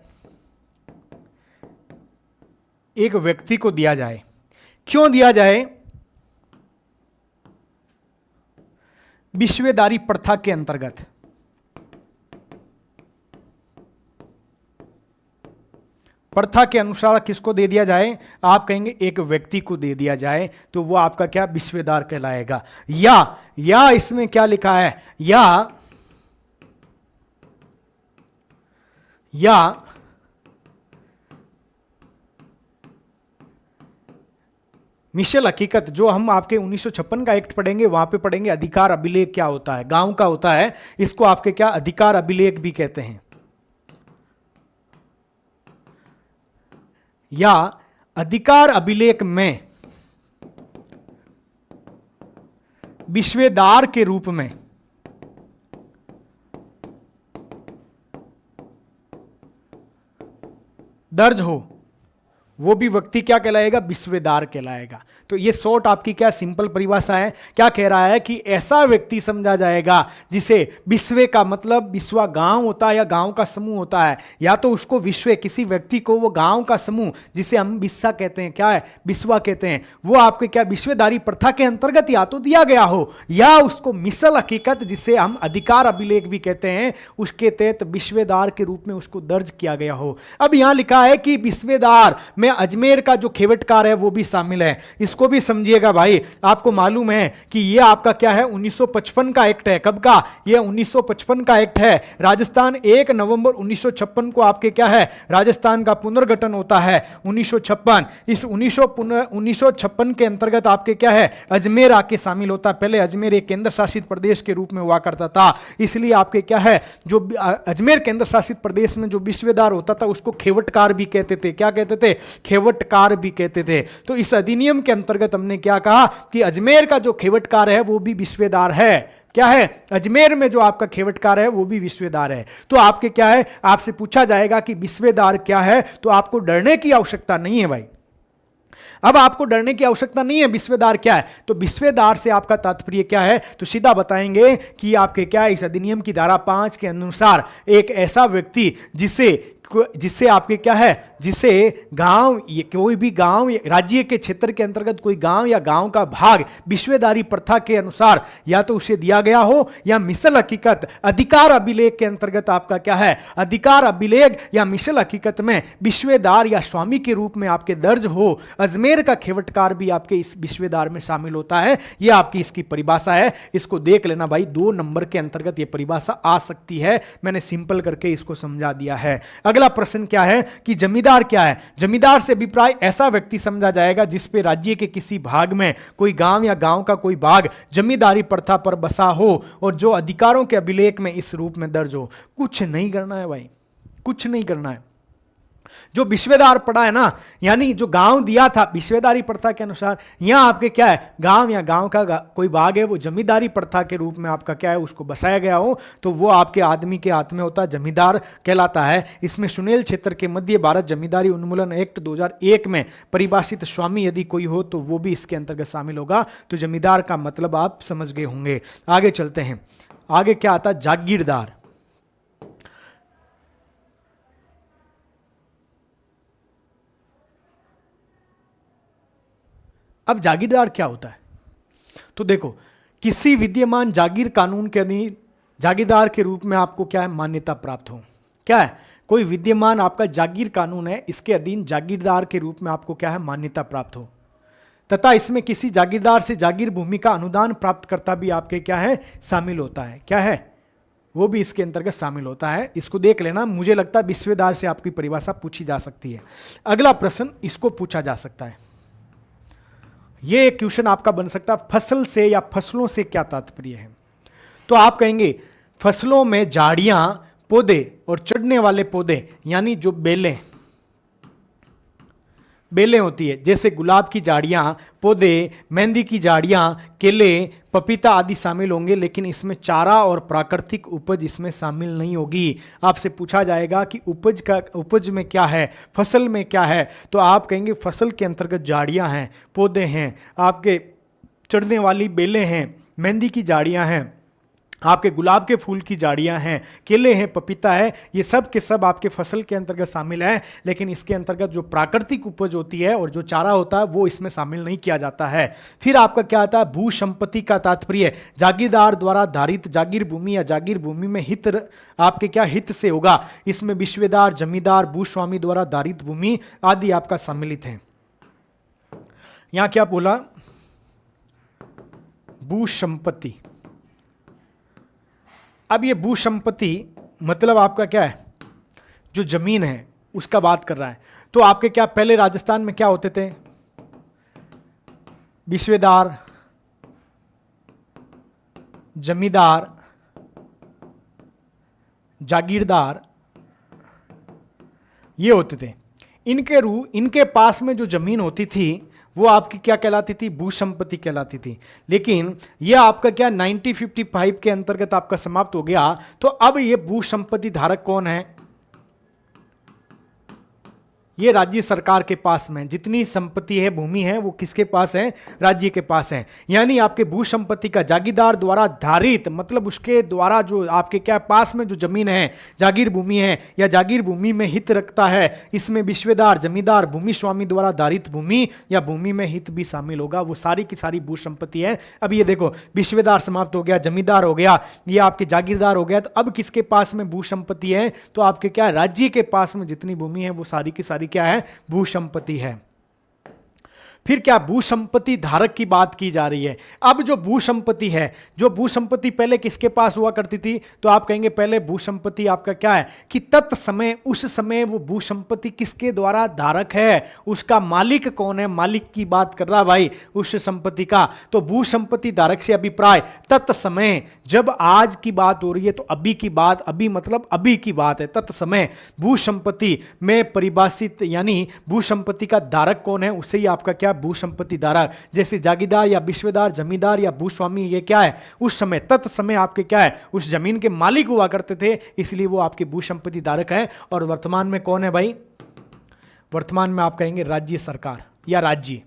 एक व्यक्ति को दिया जाए। क्यों दिया जाए, बिस्वेदारी प्रथा के अंतर्गत। प्रथा के अनुसार किसको दे दिया जाए, आप कहेंगे एक व्यक्ति को दे दिया जाए, तो वो आपका क्या बिस्वेदार कहलाएगा। या इसमें क्या लिखा है, या मिशेल हकीकत, जो हम आपके 1956 का एक्ट पढ़ेंगे वहां पे पढ़ेंगे अधिकार अभिलेख क्या होता है, गांव का होता है, इसको आपके क्या अधिकार अभिलेख भी कहते हैं। या अधिकार अभिलेख में बिस्वेदार के रूप में दर्ज हो, वो भी व्यक्ति क्या कहलाएगा, बिस्वेदार कहलाएगा। तो ये शॉर्ट आपकी क्या सिंपल परिभाषा है। क्या कह रहा है कि ऐसा व्यक्ति समझा जाएगा जिसे बिस्वे का मतलब बिस्वा गांव होता है या गांव का समूह होता है, या तो उसको विश्वे किसी व्यक्ति को वो गांव का समूह जिसे हम बिस्सा कहते हैं, क्या है बिस्वा कहते हैं, वो आपके क्या बिस्वेदारी प्रथा के अंतर्गत या तो दिया गया हो, या उसको मिसल हकीकत जिसे हम अधिकार अभिलेख भी कहते हैं उसके तहत बिस्वेदार के रूप में उसको दर्ज किया गया हो। अब यहां लिखा है कि बिस्वेदार में अजमेर का जो खेवटकार है वो भी शामिल है। इसको भी समझिएगा भाई, आपको मालूम है कि ये आपका क्या है 1955 का एक्ट है। कब का, ये 1955 का एक्ट है। राजस्थान 1 नवंबर 1956 को आपके क्या है राजस्थान का पुनर्गठन होता है 1956। इस 1956 के अंतर्गत आपके क्या है अजमेर आके शामिल होता है। पहले अजमेर एक केंद्र शासित प्रदेश के रूप में हुआ करता था, इसलिए आपके क्या है जो अजमेर केंद्र शासित प्रदेश में जो बिस्वेदार होता था उसको खेवटकार भी कहते थे। क्या कहते थे, खेवटकार भी कहते थे। तो इस अधिनियम के अंतर्गत हमने क्या कहा कि अजमेर का जो खेवटकार है वो भी बिस्वेदार है। क्या है, अजमेर में जो आपका खेवटकार है वो भी बिस्वेदार है। तो आपके क्या है, आपसे पूछा जाएगा कि बिस्वेदार क्या है, तो आपको डरने की आवश्यकता नहीं है भाई। अब आपको डरने की आवश्यकता नहीं है। बिस्वेदार क्या है, तो बिस्वेदार से आपका तात्पर्य क्या है, तो सीधा बताएंगे कि आपके क्या है इस अधिनियम की धारा 5 के अनुसार एक ऐसा व्यक्ति जिससे आपके क्या है, जिसे गांव, ये कोई भी गांव राज्य के क्षेत्र के अंतर्गत कोई गांव या गांव का भाग बिस्वेदारी प्रथा के अनुसार या तो उसे दिया गया हो, या मिसल हकीकत अधिकार अभिलेख के अंतर्गत आपका क्या है अधिकार अभिलेख या मिसल हकीकत में बिस्वेदार या स्वामी के रूप में आपके दर्ज हो। अजमेर का खेवटकार भी आपके इस बिस्वेदार में शामिल होता है। यह आपकी इसकी परिभाषा है, इसको देख लेना भाई। 2 नंबर के अंतर्गत यह परिभाषा आ सकती है, मैंने सिंपल करके इसको समझा दिया है। अगला प्रश्न क्या है कि जमींदार क्या है। जमींदार से अभिप्राय ऐसा व्यक्ति समझा जाएगा जिस पे राज्य के किसी भाग में कोई गांव या गांव का कोई भाग जमींदारी प्रथा पर बसा हो और जो अधिकारों के अभिलेख में इस रूप में दर्ज हो। कुछ नहीं करना है भाई, कुछ नहीं करना है। जो बिस्वेदार पड़ा है ना, यानी जो गांव दिया था बिस्वेदारी प्रथा के अनुसार, यहां आपके क्या है गांव या गांव का कोई भाग है वो जमींदारी प्रथा के रूप में आपका क्या है उसको बसाया गया हो, तो वो आपके आदमी के हाथ में होता है, जमींदार कहलाता है। इसमें सुनेल क्षेत्र के मध्य भारत जमींदारी उन्मूलन एक्ट 2001 में परिभाषित स्वामी यदि कोई हो तो वो भी इसके अंतर्गत शामिल होगा। तो जमींदार का मतलब आप समझ गए होंगे। आगे चलते हैं, आगे क्या आता है जागीरदार। अब जागीरदार क्या होता है, तो देखो किसी विद्यमान जागीर कानून के अधीन जागीरदार के रूप में आपको क्या है मान्यता प्राप्त हो। क्या है, कोई विद्यमान आपका जागीर कानून है, इसके अधीन जागीरदार के रूप में आपको क्या है मान्यता प्राप्त हो, तथा इसमें किसी जागीरदार से जागीर भूमि का अनुदान प्राप्त करता भी आपके क्या है शामिल होता है। क्या है, वो भी इसके अंतर्गत शामिल होता है। इसको देख लेना, मुझे लगता है बिस्वेदार से आपकी परिभाषा पूछी जा सकती है। अगला प्रश्न इसको पूछा जा सकता है, ये एक क्वेश्चन आपका बन सकता है, फसल से या फसलों से क्या तात्पर्य है। तो आप कहेंगे फसलों में झाड़ियां पौधे और चढ़ने वाले पौधे यानी जो बेलें होती है, जैसे गुलाब की झाड़ियां, पौधे, मेहंदी की झाड़ियां, केले, पपीता आदि शामिल होंगे, लेकिन इसमें चारा और प्राकृतिक उपज इसमें शामिल नहीं होगी। आपसे पूछा जाएगा कि उपज में क्या है, फसल में क्या है, तो आप कहेंगे फसल के अंतर्गत झाड़ियां हैं, पौधे हैं, आपके चढ़ने वाली बेलें हैं, मेहंदी की झाड़ियां हैं, आपके गुलाब के फूल की झाड़ियां हैं, केले हैं, पपीता है, ये सब के सब आपके फसल के अंतर्गत शामिल है। लेकिन इसके अंतर्गत जो प्राकृतिक उपज होती है और जो चारा होता है वो इसमें शामिल नहीं किया जाता है। फिर आपका क्या आता है, भू संपत्ति का तात्पर्य जागीरदार द्वारा धारित जागीर भूमि या जागीर भूमि में हित आपके क्या हित से होगा। इसमें विश्वेदार, जमींदार, भूस्वामी द्वारा धारित भूमि आदि आपका सम्मिलित है। यहां क्या बोला, भू संपत्ति। अब ये भू संपत्ति मतलब आपका क्या है, जो जमीन है उसका बात कर रहा है। तो आपके क्या पहले राजस्थान में क्या होते थे, विश्वेदार, जमींदार, जागीरदार, ये होते थे। इनके पास में जो जमीन होती थी वो आपकी क्या कहलाती थी, भू संपत्ति कहलाती थी। लेकिन यह आपका क्या 1955 के अंतर्गत आपका समाप्त हो गया। तो अब ये भू संपत्ति धारक कौन है, ये राज्य सरकार के पास में जितनी संपत्ति है, भूमि है, वो किसके पास है, राज्य के पास है। यानी आपके भू संपत्ति का जागीरदार द्वारा धारित मतलब उसके द्वारा जो आपके क्या पास में जो जमीन है, जागीर भूमि है या जागीर भूमि में हित रखता है, इसमें विश्वेदार, जमींदार, भूमि स्वामी द्वारा धारित भूमि या भूमि में हित भी शामिल होगा। वो सारी की सारी भू संपत्ति है। अब ये देखो, विश्वेदार समाप्त हो गया, जमींदार हो गया, ये आपके जागीरदार हो गया। तो अब किसके पास में भू संपत्ति है, तो आपके क्या राज्य के पास में जितनी भूमि है वो सारी की सारी क्या है, भू संपत्ति है। फिर क्या भू संपत्ति धारक की बात की जा रही है। अब जो भू संपत्ति है, जो भू संपत्ति पहले किसके पास हुआ करती थी, तो आप कहेंगे पहले भू संपत्ति आपका क्या है कि तत्समय उस समय वो भू संपत्ति किसके द्वारा धारक है, उसका मालिक कौन है, मालिक की बात कर रहा भाई उस संपत्ति का। तो भू संपत्ति धारक से अभिप्राय तत्समय, जब आज की बात हो रही है तो अभी की बात, अभी मतलब अभी की बात है। तत्समय भू संपत्ति में परिभाषित यानी भू संपत्ति का धारक कौन है, उससे ही आपका क्या भू संपत्ति धारक। जैसे जागीरदार या विश्वेदार, जमींदार या भूस्वामी, ये क्या है उस समय तत्समय आपके क्या है उस जमीन के मालिक हुआ करते थे, इसलिए वो आपके भू संपत्ति धारक है। और वर्तमान में कौन है भाई, वर्तमान में आप कहेंगे राज्य सरकार या राज्य,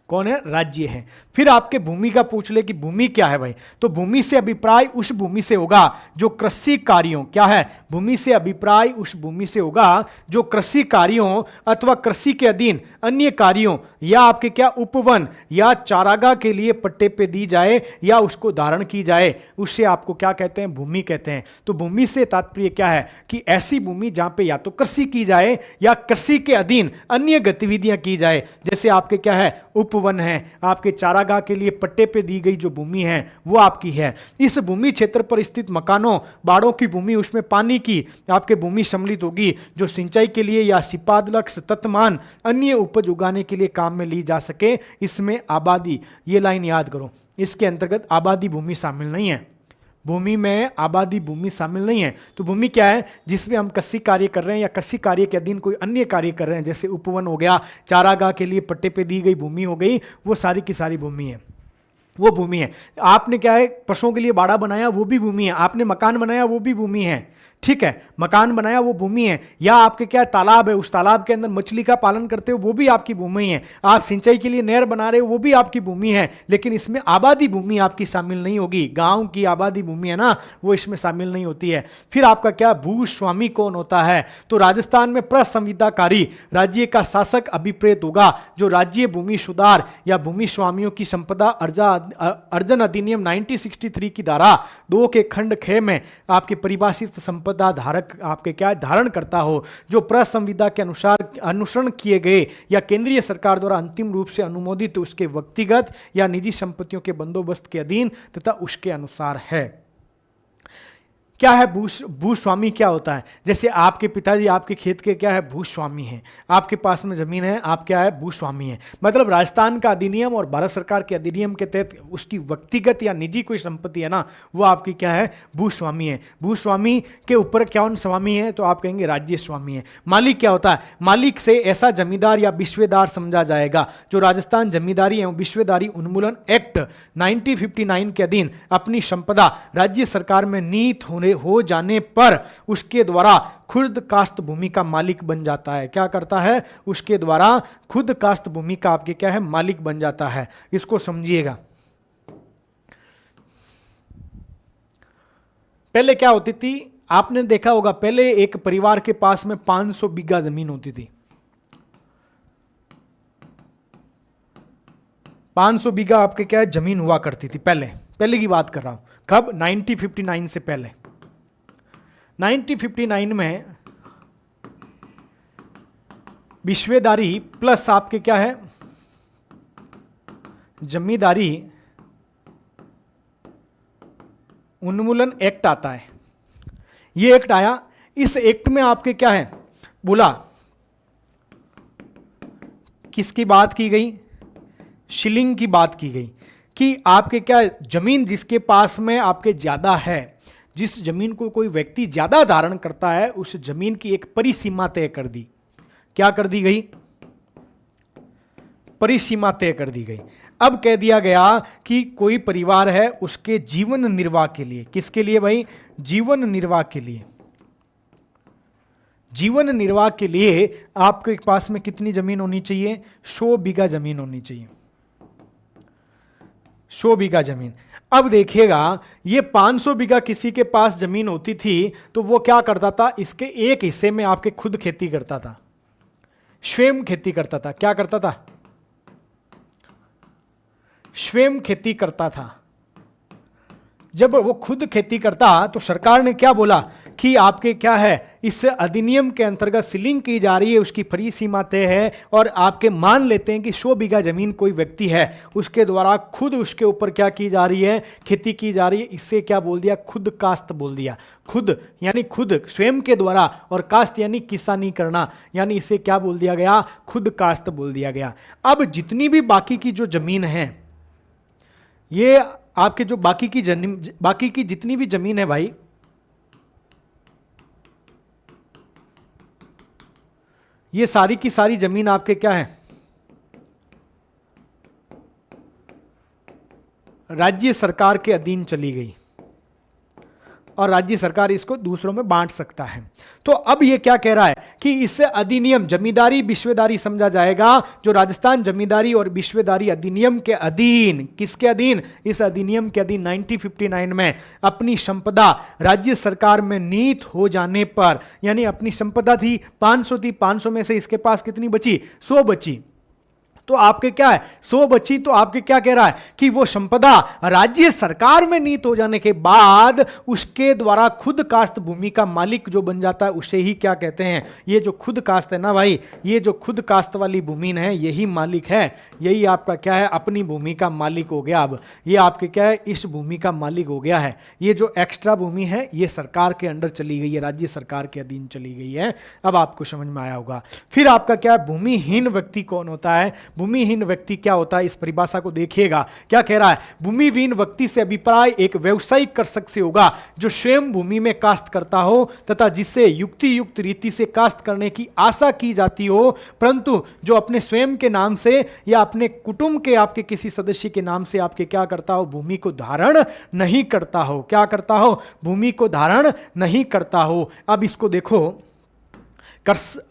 कौन है, राज्य है। फिर आपके भूमि का पूछ ले कि भूमि क्या है भाई, तो भूमि से अभिप्राय उस भूमि से होगा जो कृषि कार्यों, क्या है, भूमि से अभिप्राय उस भूमि से होगा जो कृषि कार्यों अथवा कृषि के अधीन अन्य कार्यों या आपके क्या उपवन या चारागाह के लिए पट्टे पे दी जाए या उसको धारण की जाए, उससे आपको क्या कहते हैं, भूमि कहते हैं। तो भूमि से तात्पर्य क्या है कि ऐसी भूमि जहां पे या तो कृषि की जाए या कृषि के अधीन अन्य गतिविधियां की जाए। जैसे आपके क्या है उपवन है, आपके चारागाह के लिए पट्टे पे दी गई जो भूमि है वो आपकी है। इस भूमि क्षेत्र पर स्थित मकानों, बाड़ों की भूमि, उसमें पानी की आपके भूमि सम्मिलित होगी जो सिंचाई के लिए या सिपादलक्ष्य तत्मान अन्य उपज उगाने के लिए काम में ली जा सके। इसमें आबादी, ये लाइन याद करो, इसके अंतर्गत आबादी भूमि शामिल नहीं है। भूमि में आबादी भूमि शामिल नहीं है। तो भूमि क्या है, जिसमें हम कृषि कार्य कर रहे हैं या कृषि कार्य के अधीन कोई अन्य कार्य कर रहे हैं, जैसे उपवन हो गया, चारागाह के लिए पट्टे पे दी गई भूमि हो गई, वो सारी की सारी भूमि है, वो भूमि है। आपने क्या है पशुओं के लिए बाड़ा बनाया, वो भी भूमि है। आपने मकान बनाया, वो भी भूमि है। ठीक है, मकान बनाया वो भूमि है। या आपके क्या तालाब है, उस तालाब के अंदर मछली का पालन करते हो, वो भी आपकी भूमि है। आप सिंचाई के लिए नहर बना रहे हो, वो भी आपकी भूमि है। लेकिन इसमें आबादी भूमि आपकी शामिल नहीं होगी। गांव की आबादी भूमि है ना, वो इसमें शामिल नहीं होती है। फिर आपका क्या भूस्वामी कौन होता है, तो राजस्थान में प्रसंविधाकारी राज्य का शासक अभिप्रेत होगा जो राज्य भूमि सुधार या भूमि स्वामियों की संपदा अर्जन अधिनियम 1963 की धारा 2 के खंड ख में आपके परिभाषित संपदा धारक आपके क्या धारण करता हो, जो प्रसंविधा के अनुसार अनुसरण किए गए या केंद्रीय सरकार द्वारा अंतिम रूप से अनुमोदित उसके व्यक्तिगत या निजी संपत्तियों के बंदोबस्त के अधीन तथा उसके अनुसार है। क्या है भूस्वामी क्या होता है? जैसे आपके पिताजी आपके खेत के क्या है, भूस्वामी हैं, आपके पास में जमीन है, आप क्या है, भूस्वामी हैं। मतलब राजस्थान का अधिनियम और भारत सरकार के अधिनियम के तहत उसकी व्यक्तिगत या निजी कोई संपत्ति है ना, वो आपकी क्या है, भूस्वामी है। भूस्वामी के ऊपर कौन स्वामी है? तो आप कहेंगे राज्य स्वामी है। मालिक क्या होता है? मालिक से ऐसा जमींदार या विश्वेदार समझा जाएगा जो राजस्थान जमींदारी एवं विश्वेदारी उन्मूलन एक्ट 1959 के अधीन अपनी संपदा राज्य सरकार में नीत हो जाने पर उसके द्वारा खुद कास्त भूमि का मालिक बन जाता है। क्या करता है? उसके द्वारा खुद कास्त भूमि का आपके क्या है, मालिक बन जाता है। इसको समझिएगा। पहले क्या होती थी, आपने देखा होगा, पहले एक परिवार के पास में 500 बीघा जमीन होती थी। 500 बीघा आपके क्या है, जमीन हुआ करती थी पहले की बात कर रहा हूं। कब? 1959 से पहले। 1959 में विश्वेदारी प्लस आपके क्या है, जमींदारी उन्मूलन एक्ट आता है। ये एक्ट आया, इस एक्ट में आपके क्या है, बोला किसकी बात की गई? शिलिंग की बात की गई कि आपके क्या जमीन जिसके पास में आपके ज्यादा है, जिस जमीन को कोई व्यक्ति ज्यादा धारण करता है, उस जमीन की एक परिसीमा तय कर दी। क्या कर दी गई? परिसीमा तय कर दी गई। अब कह दिया गया कि कोई परिवार है, उसके जीवन निर्वाह के लिए, किसके लिए भाई? जीवन निर्वाह के लिए। जीवन निर्वाह के लिए आपके पास में कितनी जमीन होनी चाहिए? 100 बीघा जमीन होनी चाहिए। 100 बीघा जमीन। अब देखिएगा, ये 500 बीघा किसी के पास जमीन होती थी तो वो क्या करता था, इसके एक हिस्से में आपके खुद खेती करता था, स्वयं खेती करता था। क्या करता था? स्वयं खेती करता था। जब वो खुद खेती करता तो सरकार ने क्या बोला कि आपके क्या है, इस अधिनियम के अंतर्गत सीलिंग की जा रही है, उसकी परिसीमा तय है, और आपके मान लेते हैं कि 100 बीघा जमीन कोई व्यक्ति है, उसके द्वारा खुद उसके ऊपर क्या की जा रही है, खेती की जा रही है। इससे क्या बोल दिया? खुद कास्त बोल दिया। खुद यानी खुद, स्वयं के द्वारा, और कास्त यानी किसानी करना, यानी इसे क्या बोल दिया गया? खुद कास्त बोल दिया गया। अब जितनी भी बाकी की जो जमीन है, ये आपके जो बाकी की जितनी भी जमीन है भाई, ये सारी की सारी जमीन आपके क्या है, राज्य सरकार के अधीन चली गई, और राज्य सरकार इसको दूसरों में बांट सकता है। तो अब ये क्या कह रहा है कि इससे अधिनियम जमींदारी विश्वेदारी समझा जाएगा, जो राजस्थान जमींदारी और विश्वेदारी अधिनियम के अधीन, किसके अधीन? इस अधिनियम के अधीन 1959 में अपनी संपदा राज्य सरकार में नीत हो जाने पर, यानी अपनी संपदा थी 500 थी, 500 में से इसके पास कितनी बची? 100 बची। तो आपके क्या है, 100 बची, तो आपके क्या कह रहा है कि वो संपदा राज्य सरकार में नीत हो जाने के बाद उसके द्वारा खुद कास्त भूमि का मालिक जो बन जाता है, उसे ही क्या कहते हैं? ये जो खुद कास्त है ना भाई, ये जो खुद कास्त वाली भूमि है, यही मालिक है, यही आपका क्या है, अपनी भूमि का मालिक हो गया। अब ये आपके क्या है, इस भूमि का मालिक हो गया है। ये जो एक्स्ट्रा भूमि है, ये सरकार के अंडर चली गई है, राज्य सरकार के अधीन चली गई है। अब आपको समझ में आया होगा। फिर आपका क्या है, भूमिहीन व्यक्ति कौन होता है? भूमिहीन व्यक्ति क्या होता है, इस परिभाषा को देखिएगा। क्या कह रहा है? भूमिहीन व्यक्ति से अभिप्राय एक व्यवसायिक कृषक से होगा जो स्वयं भूमि में काश्त करता हो तथा जिससे युक्ति युक्त रीति से काश्त करने की आशा की जाती हो, परंतु जो अपने स्वयं के नाम से या अपने कुटुंब के आपके किसी सदस्य के नाम से आपके क्या करता हो, भूमि को धारण नहीं करता हो। क्या करता हो? भूमि को धारण नहीं करता हो। अब इसको देखो,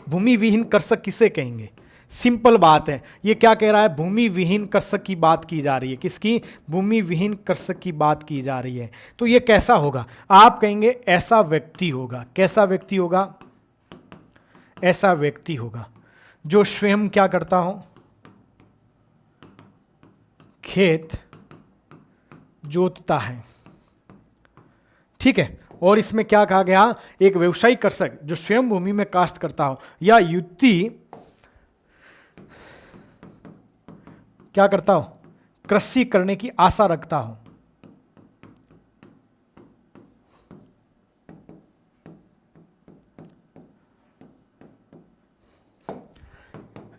भूमि विहीन कृषक किसे कहेंगे? सिंपल बात है। ये क्या कह रहा है? भूमि विहीन कृषक की बात की जा रही है। किसकी? भूमि विहीन कृषक की बात की जा रही है। तो ये कैसा होगा? आप कहेंगे ऐसा व्यक्ति होगा। कैसा व्यक्ति होगा? ऐसा व्यक्ति होगा जो स्वयं क्या करता हो, खेत जोतता है। ठीक है। और इसमें क्या कहा गया? एक व्यवसायिक कृषक जो स्वयं भूमि में काश्त करता हो या युक्ति क्या करता हो, कृषि करने की आशा रखता हो।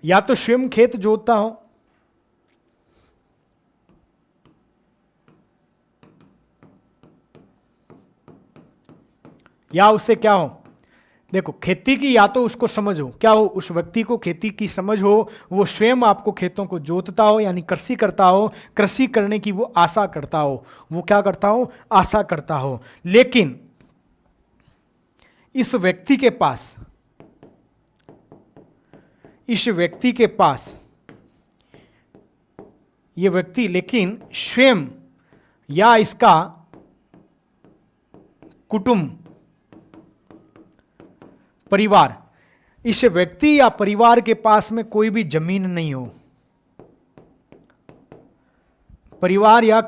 या तो स्वयं खेत जोतता हो, या उससे क्या हो, देखो खेती की या तो उसको समझ हो, क्या हो, उस व्यक्ति को खेती की समझ हो, वो स्वयं आपको खेतों को जोतता हो यानी कृषि करता हो, कृषि करने की वो आशा करता हो, वो क्या करता हो, आशा करता हो। लेकिन इस व्यक्ति के पास ये व्यक्ति लेकिन स्वयं या इसका कुटुंब, परिवार, इस व्यक्ति या परिवार के पास में कोई भी जमीन नहीं हो, परिवार या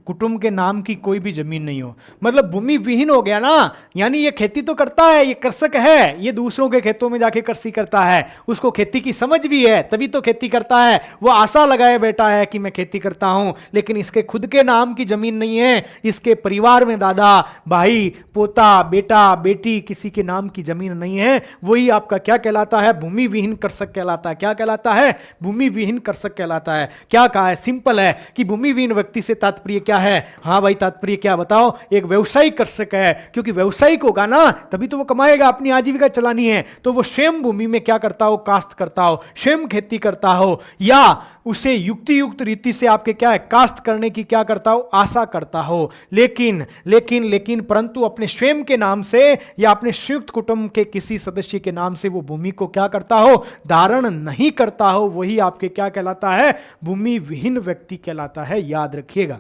कुटुंब के नाम की कोई भी जमीन नहीं हो, मतलब भूमि विहीन हो गया ना, यानी ये खेती तो करता है, ये कृषक है, ये दूसरों के खेतों में जाके कृषि करता है, उसको खेती की समझ भी है तभी तो खेती करता है, वो आशा लगाए बैठा है कि मैं खेती करता हूं, लेकिन इसके खुद के नाम की जमीन नहीं है, इसके परिवार में दादा भाई पोता बेटा बेटी किसी के नाम की जमीन नहीं है, वही आपका क्या कहलाता है, भूमि विहीन कृषक कहलाता है। क्या कहलाता है, भूमि विहीन कृषक कहलाता है। क्या कहा है, सिंपल है कि भूमि व्यक्ति से तात्पर्य क्या है, हां भाई तात्पर्य क्या बताओ, एक व्यवसायिक कृषक है, क्योंकि व्यवसायिक होगा ना तभी तो वो कमाएगा, अपनी आजीविका चलानी है, तो वो स्वयं भूमि में क्या करता हो, काश्त करता हो, स्वयं खेती करता हो, या उसे युक्ति युक्त रीति से आपके क्या है, काश्त करने की क्या करता हो, आशा करता हो। लेकिन लेकिन लेकिन परंतु अपने स्वयं के नाम से या अपने संयुक्त कुटुंब के किसी सदस्य के नाम से वो भूमि को क्या करता हो, धारण नहीं करता हो, वही आपके क्या कहलाता है, भूमि विहीन व्यक्ति कहलाता है, याद रखिएगा।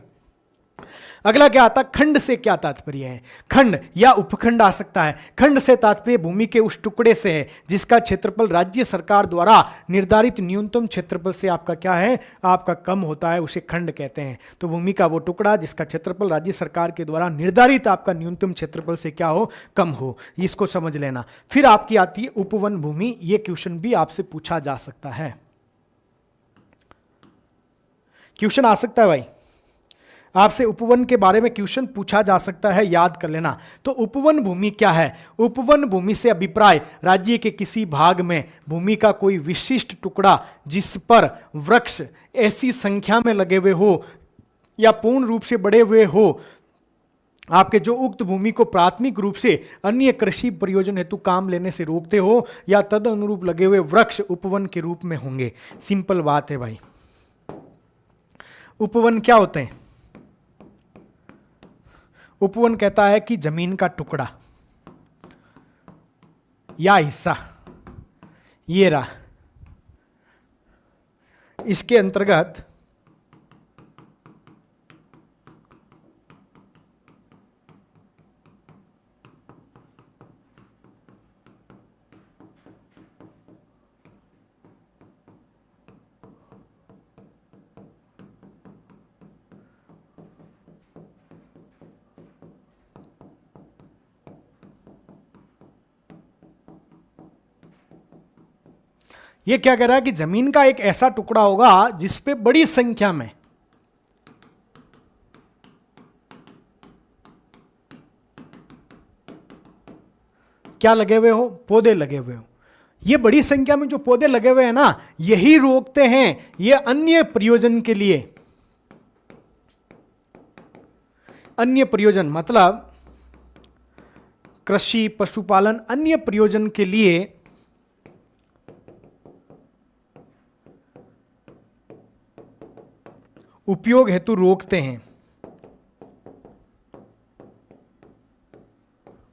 अगला क्या आता, खंड से क्या तात्पर्य है, खंड या उपखंड आ सकता है। खंड से तात्पर्य भूमि के उस टुकड़े से है जिसका क्षेत्रफल राज्य सरकार द्वारा निर्धारित न्यूनतम क्षेत्रफल से आपका क्या है, आपका कम होता है, उसे खंड कहते हैं। तो भूमि का वो टुकड़ा जिसका क्षेत्रफल राज्य सरकार के द्वारा निर्धारित आपका न्यूनतम क्षेत्रफल से क्या हो, कम हो, इसको समझ लेना। फिर आपकी आती है उपवन भूमि, ये क्वेश्चन भी आपसे पूछा जा सकता है, क्वेश्चन आ सकता है भाई, आपसे उपवन के बारे में क्वेश्चन पूछा जा सकता है, याद कर लेना। तो उपवन भूमि क्या है, उपवन भूमि से अभिप्राय राज्य के किसी भाग में भूमि का कोई विशिष्ट टुकड़ा जिस पर वृक्ष ऐसी संख्या में लगे हुए हो या पूर्ण रूप से बढ़े हुए हो आपके, जो उक्त भूमि को प्राथमिक रूप से अन्य कृषि प्रयोजन हेतु काम लेने से रोकते हो, या तद अनुरूप लगे हुए वृक्ष उपवन के रूप में होंगे। सिंपल बात है भाई। उपवन क्या होते हैं, उपवन कहता है कि जमीन का टुकड़ा या हिस्सा, ये रहा, इसके अंतर्गत ये क्या कह रहा है कि जमीन का एक ऐसा टुकड़ा होगा जिस पे बड़ी संख्या में क्या लगे हुए हो, पौधे लगे हुए हो। ये बड़ी संख्या में जो पौधे लगे हुए हैं ना, यही रोकते हैं ये अन्य प्रयोजन के लिए, अन्य प्रयोजन मतलब कृषि पशुपालन अन्य प्रयोजन के लिए उपयोग हेतु रोकते हैं।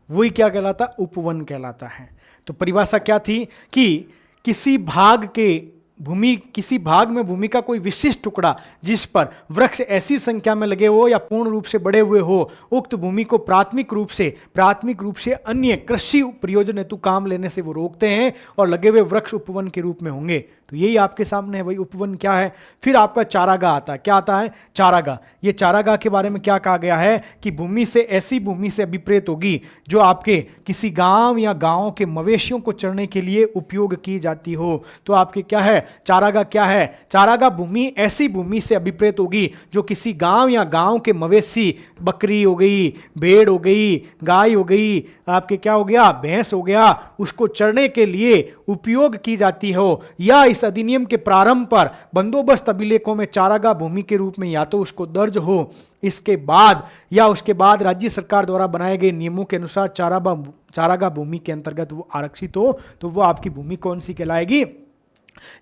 वही क्या कहलाता, उपवन कहलाता है। तो परिभाषा क्या थी कि किसी भाग में भूमि का कोई विशिष्ट टुकड़ा जिस पर वृक्ष ऐसी संख्या में लगे हो या पूर्ण रूप से बढ़े हुए हो, उक्त भूमि को प्राथमिक रूप से अन्य कृषि प्रयोजन हेतु काम लेने से वो रोकते हैं और लगे हुए वृक्ष उपवन के रूप में होंगे। तो यही आपके सामने है भाई, उपवन क्या है। फिर आपका चारागाह आता है। क्या आता है, चारागाह। ये चारागाह के बारे में क्या कहा गया है कि ऐसी भूमि से अभिप्रेत होगी जो आपके किसी गांव या गांवों के मवेशियों को चरने के लिए उपयोग की जाती हो। तो आपके क्या है, चारागाह क्या है? चारागाह भूमि ऐसी भूमि से अभिप्रेत होगी जो किसी गांव या गांव के मवेशी, बकरी हो गई, भेड़ हो गई, गाय हो गई, आपके क्या हो गया, भैंस हो गया, उसको चरने के लिए उपयोग की जाती हो, या इस अधिनियम के प्रारंभ पर बंदोबस्त अभिलेखों में चारागाह भूमि के रूप में या तो उसको दर्ज हो, इसके बाद या उसके बाद राज्य सरकार द्वारा बनाए गए नियमों के अनुसार चारागाह भूमि के अंतर्गत वो आरक्षित हो, तो वो आपकी भूमि कौन सी कहलाएगी?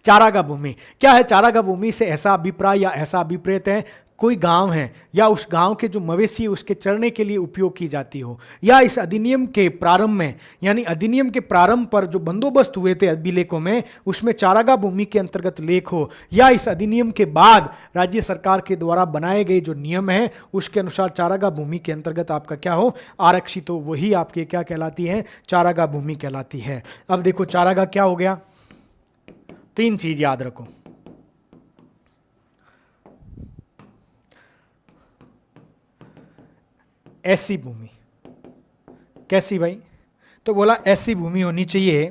चारागाह भूमि। क्या है चारागाह भूमि से ऐसा अभिप्राय या ऐसा अभिप्रेत है? कोई गांव है या उस गांव के जो मवेशी उसके चरने के लिए उपयोग की जाती हो, या इस अधिनियम के प्रारंभ में, यानी अधिनियम के प्रारंभ पर जो बंदोबस्त हुए थे अभिलेखों में, उसमें चारागाह भूमि के अंतर्गत लेख हो, या इस अधिनियम के बाद राज्य सरकार के द्वारा बनाए गए जो नियम है उसके अनुसार चारागाह भूमि के अंतर्गत आपका क्या हो, आरक्षित हो, वही आपके क्या कहलाती है? चारागाह भूमि कहलाती है। अब देखो चारागाह क्या हो गया? 3 चीज याद रखो। ऐसी भूमि, कैसी भाई? तो बोला ऐसी भूमि होनी चाहिए,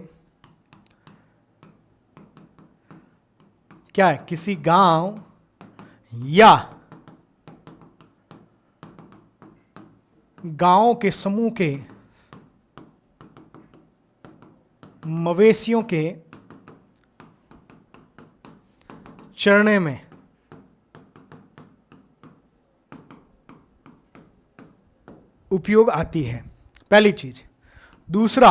क्या है? किसी गांव या गांव के समूह के मवेशियों के चरने में उपयोग आती है, पहली चीज। दूसरा,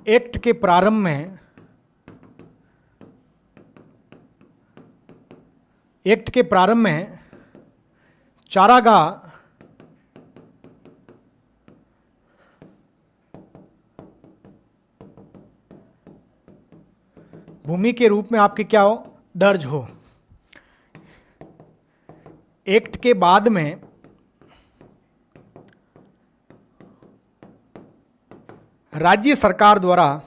एक्ट के प्रारंभ में चारागाह भूमि के रूप में आपके क्या हो, दर्ज हो। एक्ट के बाद में राज्य सरकार द्वारा,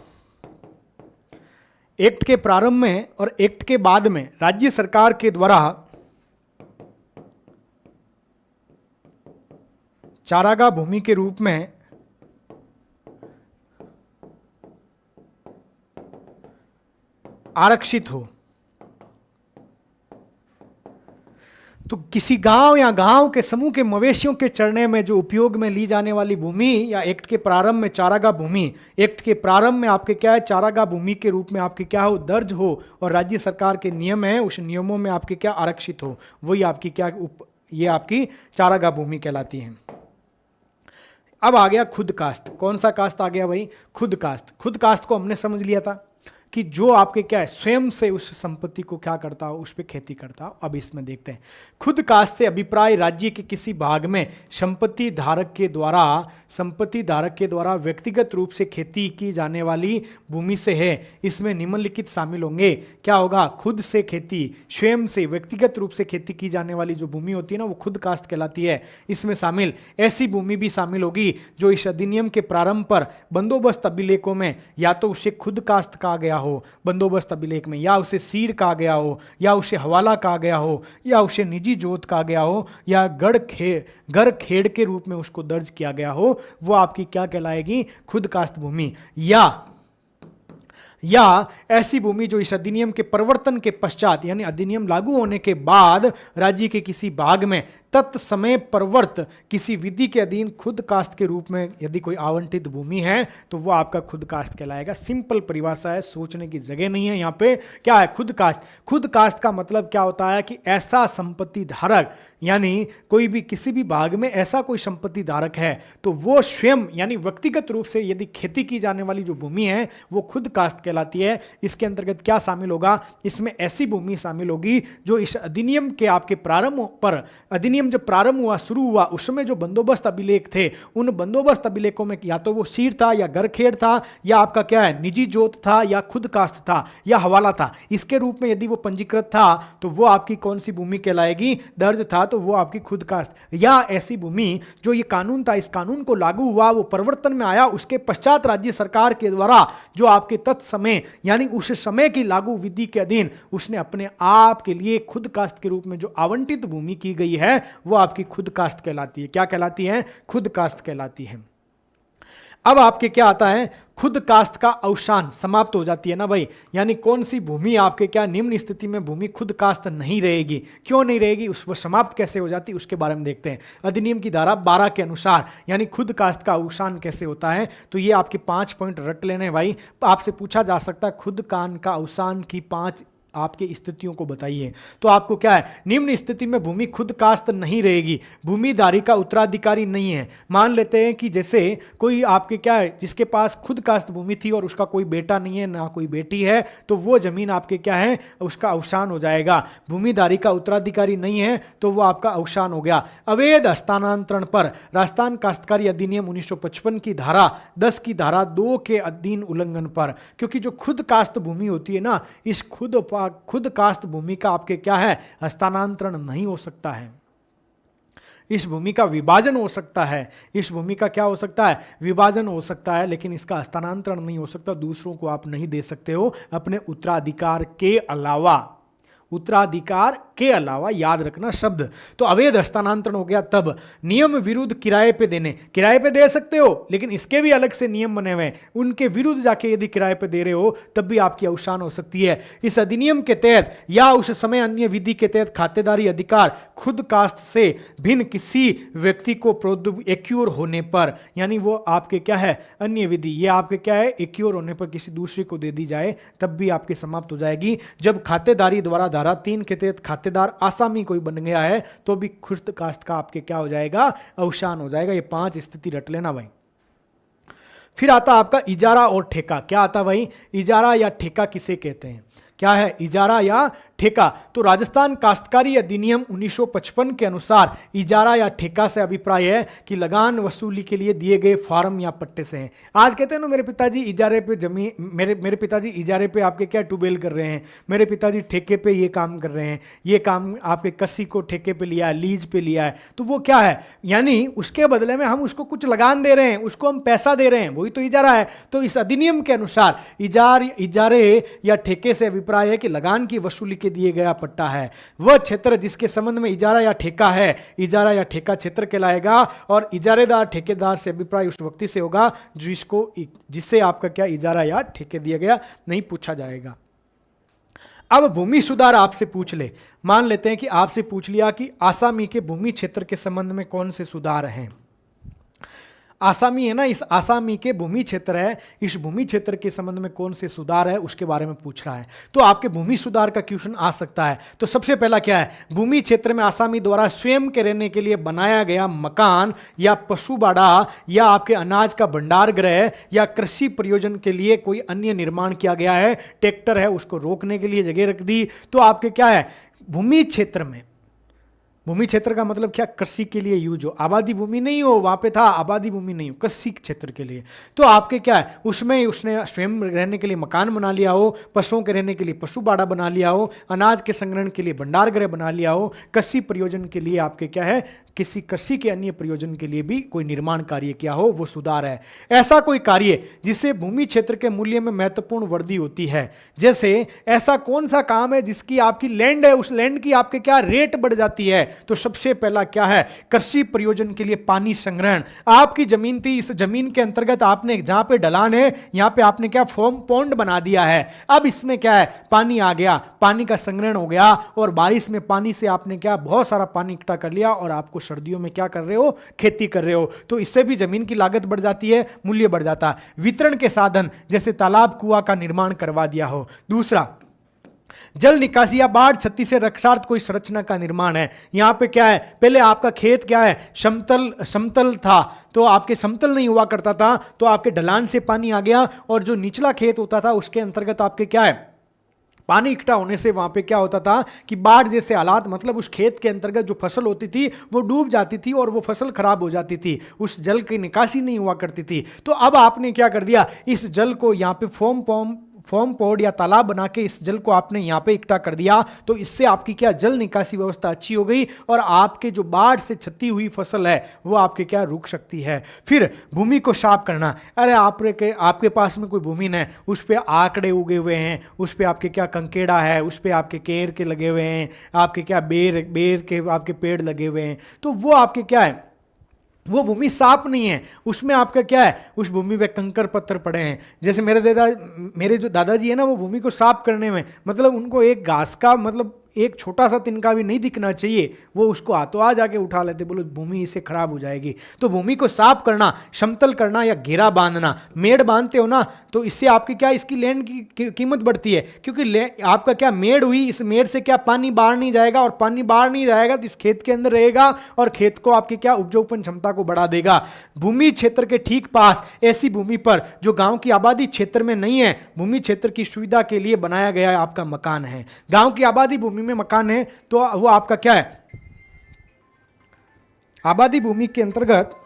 एक्ट के प्रारंभ में और एक्ट के बाद में राज्य सरकार के द्वारा चारागाह भूमि के रूप में आरक्षित हो। तो किसी गांव या गांव के समूह के मवेशियों के चरने में जो उपयोग में ली जाने वाली भूमि, या एक्ट के प्रारंभ में चारागाह भूमि, एक्ट के प्रारंभ में आपके क्या है, चारागाह भूमि के रूप में आपके क्या हो, दर्ज हो, और राज्य सरकार के नियम है उस नियमों में आपके क्या आरक्षित हो, वही आपकी क्या ये आपकी चारागाह भूमि कहलाती है। अब आ गया खुद कास्त। कौन सा कास्त आ गया भाई? खुद कास्त। खुद कास्त को हमने समझ लिया था कि जो आपके क्या है, स्वयं से उस संपत्ति को क्या करता हो, उस पर खेती करता हो। अब इसमें देखते हैं खुद कास्त से अभिप्राय राज्य के किसी भाग में संपत्ति धारक के द्वारा व्यक्तिगत रूप से खेती की जाने वाली भूमि से है। इसमें निम्नलिखित शामिल होंगे। क्या होगा? खुद से खेती, स्वयं से व्यक्तिगत रूप से खेती की जाने वाली जो भूमि होती है ना, वो खुद कास्त कहलाती है। इसमें शामिल ऐसी भूमि भी शामिल होगी जो इस अधिनियम के प्रारंभ पर बंदोबस्त अभिलेखों में या तो उसे खुद कास्त कहा गया हो बंदोबस्त अभिलेख में, या उसे सीर कहा गया हो, या उसे हवाला कहा गया हो, या उसे निजी जोत कहा गया हो, या गढ़ खेड़ के रूप में उसको दर्ज किया गया हो, वो आपकी क्या कहलाएगी? खुद कास्त भूमि। या ऐसी भूमि जो इस अधिनियम के परिवर्तन के पश्चात, यानी अधिनियम लागू होने के बाद राज्य के किसी भाग में तत्समय प्रवर्त किसी विधि के अधीन खुद कास्त के रूप में यदि कोई आवंटित भूमि है तो वो आपका खुद कास्त कहलाएगा। सिंपल परिभाषा है, सोचने की जगह नहीं है। यहाँ पे क्या है? खुद कास्त। खुद कास्त का मतलब क्या होता है कि ऐसा संपत्ति धारक, यानी कोई भी किसी भी भाग में ऐसा कोई संपत्ति धारक है तो वो स्वयं यानी व्यक्तिगत रूप से यदि खेती की जाने वाली जो भूमि है वो खुद कास्त कहलाती है। इसके अंतर्गत क्या शामिल होगा? इसमें ऐसी भूमि शामिल होगी जो इस अधिनियम के आपके प्रारंभ पर, अधिनियम जब प्रारंभ हुआ, शुरू हुआ, उस समय जो बंदोबस्त अभिलेख थे, उन बंदोबस्त अभिलेखों में या तो वो सीर था या गरखेड़ था, या आपका क्या है, निजी जोत था, या खुद कास्त था, या हवाला था। इसके रूप में यदि वो पंजीकृत था तो वो आपकी कौन सी भूमि कहलाएगी? दर्ज था तो वो आपकी खुद कास्त। या ऐसी भूमि जो ये कानून था, इस कानून को लागू हुआ, वो परिवर्तन में आया, उसके पश्चात राज्य सरकार के द्वारा जो आपके तत्समय यानी उस समय की लागू विधि के अधीन उसने अपने आप के लिए खुद कास्त के रूप में जो आवंटित भूमि की गई है वो आपकी खुद कास्त कहलाती है। क्या कहलाती है? खुद कास्त कहलाती है। अब आपके क्या आता है? खुद कास्ट का अवसान समाप्त हो जाती है ना भाई, यानी कौन सी भूमि आपके क्या निम्न स्थिति में भूमि खुद कास्ट नहीं रहेगी, क्यों नहीं रहेगी, उस वो समाप्त कैसे हो जाती है उसके बारे में देखते हैं। अधिनियम की धारा 12 के अनुसार यानी खुद कास्ट का अवसान कैसे होता है, तो ये आपके 5 पॉइंट रट लेने भाई। आपसे पूछा जा सकता है खुद कान का अवसान की 5 आपकी स्थितियों को बताइए, तो आपको क्या है, निम्न स्थिति में भूमि खुद कास्त नहीं रहेगी, भूमिधारी का उत्तराधिकारी नहीं है। मान लेते हैं कि जैसे कोई आपके क्या है जिसके पास खुद कास्त भूमि थी और उसका कोई बेटा नहीं है ना कोई बेटी है, तो वो जमीन आपके क्या है उसका अवसान हो जाएगा। भूमिधारी का उत्तराधिकारी नहीं है तो वो आपका अवसान हो गया। अवैध हस्तांतरण पर राजस्थान काश्तकारी अधिनियम 1955 की धारा 10 की धारा 2 के अधीन उल्लंघन पर, क्योंकि जो खुद कास्त भूमि होती है ना, इस खुद कास्त भूमि का आपके क्या है हस्तांतरण नहीं हो सकता है, इस भूमि का विभाजन हो सकता है, इस भूमि का क्या हो सकता है विभाजन हो सकता है, लेकिन इसका हस्तांतरण नहीं हो सकता। दूसरों को आप नहीं दे सकते हो अपने उत्तराधिकार के अलावा, उत्तराधिकार के अलावा, याद रखना शब्द। तो अवैध हस्तांतरण हो गया तब नियम विरुद्ध किराए पे देने, किराए पे दे सकते हो लेकिन इसके भी अलग से नियम बने हुए हैं, उनके विरुद्ध जाके यदि किराए पे दे रहे हो तब भी आपकी अवसान हो सकती है। इस अधिनियम के तहत या उस समय अन्य विधि के तहत खातेदारी अधिकार खुद कास्ट से भिन्न किसी व्यक्ति को एक्योर होने पर, यानी वो आपके क्या है अन्य विधि, ये आपके क्या है एक्योर होने पर किसी दूसरे को दे दी जाए तब भी आपकी समाप्त हो जाएगी। जब खातेदारी द्वारा धारा 3 के तहत खातेदार आसामी कोई बन गया है तो भी खुद कास्ट का आपके क्या हो जाएगा अवसान हो जाएगा। ये 5 स्थिति रट लेना भाई। फिर आता आपका इजारा और ठेका। क्या आता भाई, इजारा या ठेका किसे कहते हैं, क्या है इजारा या ठेका। तो राजस्थान काश्तकारी अधिनियम 1955 के अनुसार इजारा या ठेका से अभिप्राय है कि लगान वसूली के लिए दिए गए फार्म या पट्टे से हैं। आज कहते हैं ना मेरे पिताजी इजारे पे जमीन, मेरे पिताजी इजारे पे आपके क्या ट्यूबवेल कर रहे हैं, मेरे पिताजी ठेके पे ये काम कर रहे हैं, ये काम आपके कसी को ठेके पे लिया है, लीज पे लिया है, तो वो क्या है यानी उसके बदले में हम उसको कुछ लगान दे रहे हैं, उसको हम पैसा दे रहे हैं, वही तो इजारा है। तो इस अधिनियम के अनुसार इजारे या ठेके से अभिप्राय है कि लगान की वसूली दिए गया पट्टा है। वह क्षेत्र जिसके संबंध में इजारा या ठेका है, इजारा या ठेका क्षेत्र कहलाएगा। और इजारेदार ठेकेदार से अभिप्राय उस व्यक्ति से होगा जिससे आपका क्या इजारा या ठेके दिया गया, नहीं पूछा जाएगा। अब भूमि सुधार आपसे पूछ ले, मान लेते हैं कि आपसे पूछ लिया कि आसामी के भूमि क्षेत्र के संबंध में कौन से सुधार हैं। आसामी है ना, इस आसामी के भूमि क्षेत्र है, इस भूमि क्षेत्र के संबंध में कौन से सुधार है उसके बारे में पूछ रहा है। तो आपके भूमि सुधार का क्वेश्चन आ सकता है। तो सबसे पहला क्या है, भूमि क्षेत्र में आसामी द्वारा स्वयं के रहने के लिए बनाया गया मकान या पशु बाड़ा या आपके अनाज का भंडार गृह या कृषि प्रयोजन के लिए कोई अन्य निर्माण किया गया है, ट्रैक्टर है उसको रोकने के लिए जगह रख दी, तो आपके क्या है भूमि क्षेत्र में, भूमि क्षेत्र का मतलब क्या, कृषि के लिए यूज हो, आबादी भूमि नहीं हो, वहां पे था आबादी भूमि नहीं हो, कृषि क्षेत्र के लिए। तो आपके क्या है उसमें उसने स्वयं रहने के लिए मकान बना लिया हो, पशुओं के रहने के लिए पशु बाड़ा बना लिया हो, अनाज के संग्रहण के लिए भंडार गृह बना लिया हो, कृषि प्रयोजन के लिए आपके क्या है किसी कृषि के अन्य प्रयोजन के लिए भी कोई निर्माण कार्य किया हो, वो सुधार है। ऐसा कोई कार्य जिससे भूमि क्षेत्र के मूल्य में महत्वपूर्ण वृद्धि होती है, जैसे ऐसा कौन सा काम है जिसकी आपकी लैंड है, उस लैंड की आपके क्या रेट बढ़ जाती है। तो सबसे पहला क्या है, कृषि प्रयोजन के लिए पानी संग्रहण। आपकी जमीन थी, इस जमीन के अंतर्गत आपने जहां पे ढलान है यहां पे आपने क्या फॉर्म पॉन्ड बना दिया है, अब इसमें क्या है पानी आ गया, पानी का संग्रहण हो गया और बारिश में पानी से आपने क्या बहुत सारा पानी इकट्ठा कर लिया और आपको सर्दियों में क्या कर रहे हो खेती कर रहे हो, तो इससे भी जमीन की लागत बढ़ जाती है, मूल्य बढ़ जाता है। वितरण के साधन जैसे तालाब कुआं का निर्माण करवा दिया हो। दूसरा जल निकासी या बाढ़ क्षति से रक्षार्थ कोई संरचना का निर्माण है। यहां पे क्या है, पहले आपका खेत क्या है समतल था, तो आपके समतल नहीं हुआ करता था, तो आपके ढलान से पानी आ गया और जो निचला खेत होता था उसके अंतर्गत आपके क्या है पानी इकट्ठा होने से वहां पे क्या होता था कि बाढ़ जैसे हालात, मतलब उस खेत के अंतर्गत जो फसल होती थी वो डूब जाती थी और वो फसल खराब हो जाती थी, उस जल की निकासी नहीं हुआ करती थी। तो अब आपने क्या कर दिया, इस जल को यहाँ पे फॉर्म पॉड या तालाब बना के इस जल को आपने यहाँ पे इकट्ठा कर दिया, तो इससे आपकी क्या जल निकासी व्यवस्था अच्छी हो गई और आपके जो बाढ़ से क्षति हुई फसल है वो आपके क्या रुक सकती है। फिर भूमि को साफ करना, अरे आपके पास में कोई भूमि है, उस पर आंकड़े उगे हुए हैं, उस पर आपके क्या कंकेड़ा है, उस पर आपके केर के लगे हुए हैं, आपके क्या बेर के आपके पेड़ लगे हुए हैं, तो वो आपके क्या है वो भूमि साफ नहीं है, उसमें आपका क्या है, उस भूमि पे कंकर पत्थर पड़े हैं। जैसे मेरे जो दादाजी है ना, वो भूमि को साफ करने में, मतलब उनको एक घास का, मतलब एक छोटा सा तिनका भी नहीं दिखना चाहिए, वो उसको हाथों आ जाके उठा लेते, बोलो भूमि इससे खराब हो जाएगी। तो भूमि को साफ करना, समतल करना या घेरा बांधना, मेड़ बांधते हो ना, तो इससे आपकी क्या, इसकी लैंड की कीमत बढ़ती है, क्योंकि आपका क्या मेड़ हुई, इस मेड़ से क्या पानी बाहर नहीं जाएगा, और पानी बाहर नहीं जाएगा तो इस खेत के अंदर रहेगा, और खेत को आपकी क्या, उपजाऊपन क्षमता को बढ़ा देगा। भूमि क्षेत्र के ठीक पास ऐसी भूमि पर जो गांव की आबादी क्षेत्र में नहीं है, भूमि क्षेत्र की सुविधा के लिए बनाया गया आपका मकान है। गांव की आबादी भूमि में मकान है तो वो आपका क्या है, आबादी भूमि के अंतर्गत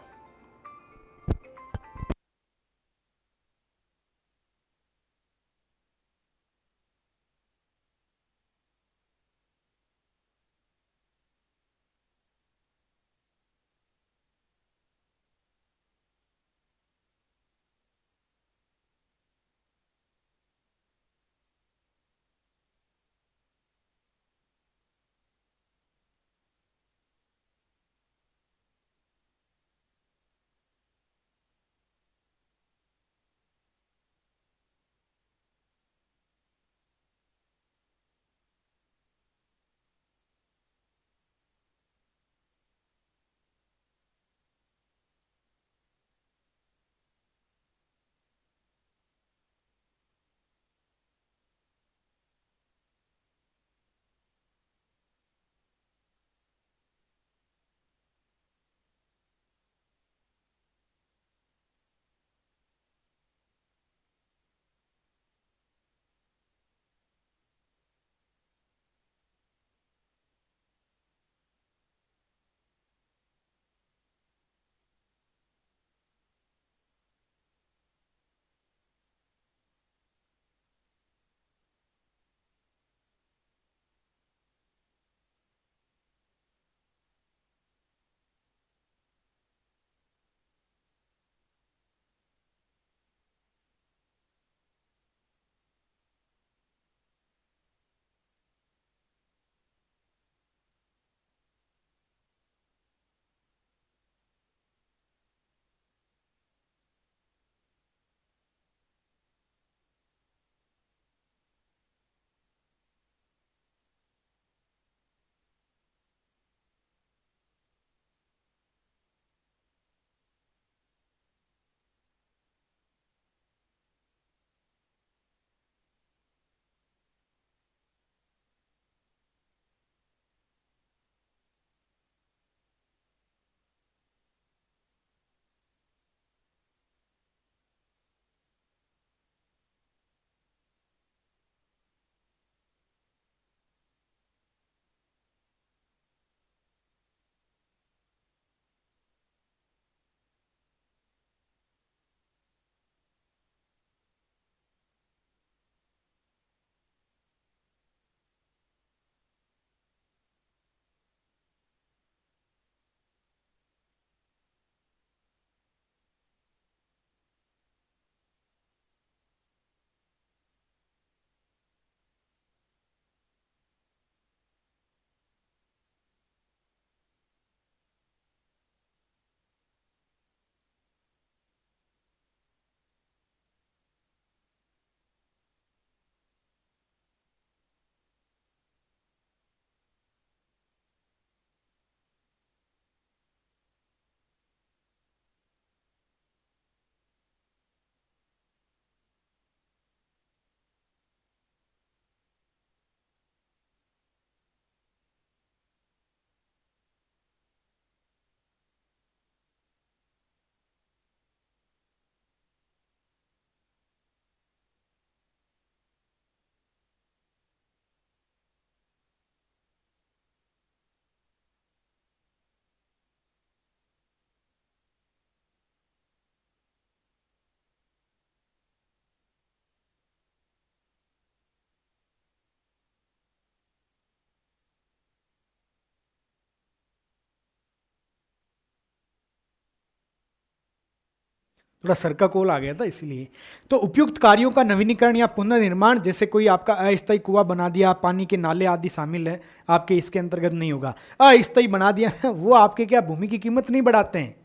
थोड़ा सर का कॉल आ गया था इसीलिए। तो उपयुक्त कार्यों का नवीनीकरण या पुनर्निर्माण, जैसे कोई आपका अस्थायी कुआं बना दिया, पानी के नाले आदि शामिल है, आपके इसके अंतर्गत नहीं होगा। अस्थायी बना दिया वो आपके क्या, भूमि की कीमत नहीं बढ़ाते हैं,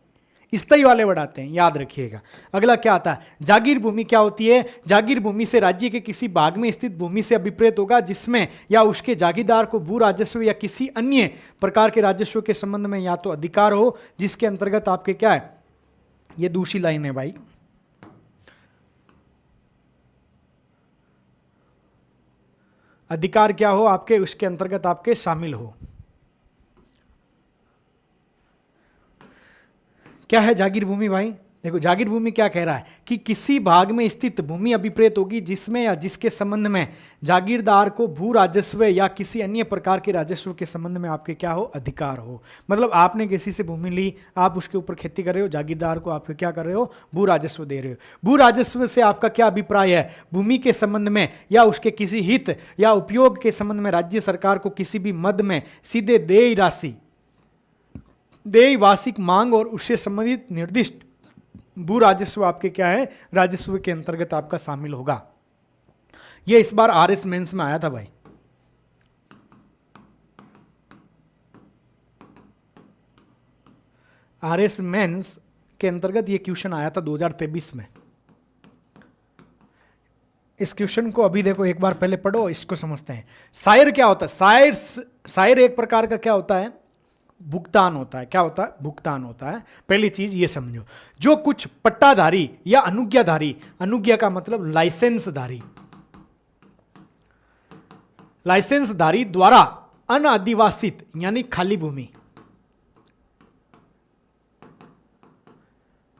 स्थायी वाले वर्ड आते हैं, याद रखिएगा। अगला क्या आता है, जागीर भूमि क्या होती है? जागीर भूमि से राज्य के किसी भाग में स्थित भूमि से अभिप्रेत होगा जिसमें या उसके जागीरदार को भू राजस्व या किसी अन्य प्रकार के राजस्व के संबंध में या तो अधिकार हो, जिसके अंतर्गत आपके क्या है, ये दूसरी लाइन है भाई, अधिकार क्या हो आपके, उसके अंतर्गत आपके शामिल हो। क्या है जागीर भूमि भाई? देखो जागीर भूमि क्या कह रहा है कि किसी भाग में स्थित भूमि अभिप्रेत होगी जिसमें या जिसके संबंध में जागीरदार को भू राजस्व या किसी अन्य प्रकार के राजस्व के संबंध में आपके क्या हो, अधिकार हो। मतलब आपने किसी से भूमि ली, आप उसके ऊपर खेती कर रहे हो, जागीरदार को आप क्या कर रहे हो, भू राजस्व दे रहे हो। भू राजस्व से आपका क्या अभिप्राय है? भूमि के संबंध में या उसके किसी हित या उपयोग के संबंध में राज्य सरकार को किसी भी मद में सीधे देय राशि, देय वार्षिक मांग और उससे संबंधित निर्दिष्ट भू राजस्व आपके क्या है, राजस्व के अंतर्गत आपका शामिल होगा। यह इस बार आरएस मेंस में आया था भाई। आरएस मेंस के अंतर्गत यह क्वेश्चन आया था 2023 में। इस क्वेश्चन को अभी देखो, एक बार पहले पढ़ो, इसको समझते हैं। सायर क्या होता है? सायर एक प्रकार का क्या होता है, भुगतान होता है। क्या होता है? भुगतान होता है। पहली चीज ये समझो, जो कुछ पट्टाधारी या अनुज्ञाधारी, अनुज्ञा का मतलब लाइसेंसधारी, लाइसेंसधारी द्वारा अनादिवासित यानी खाली भूमि,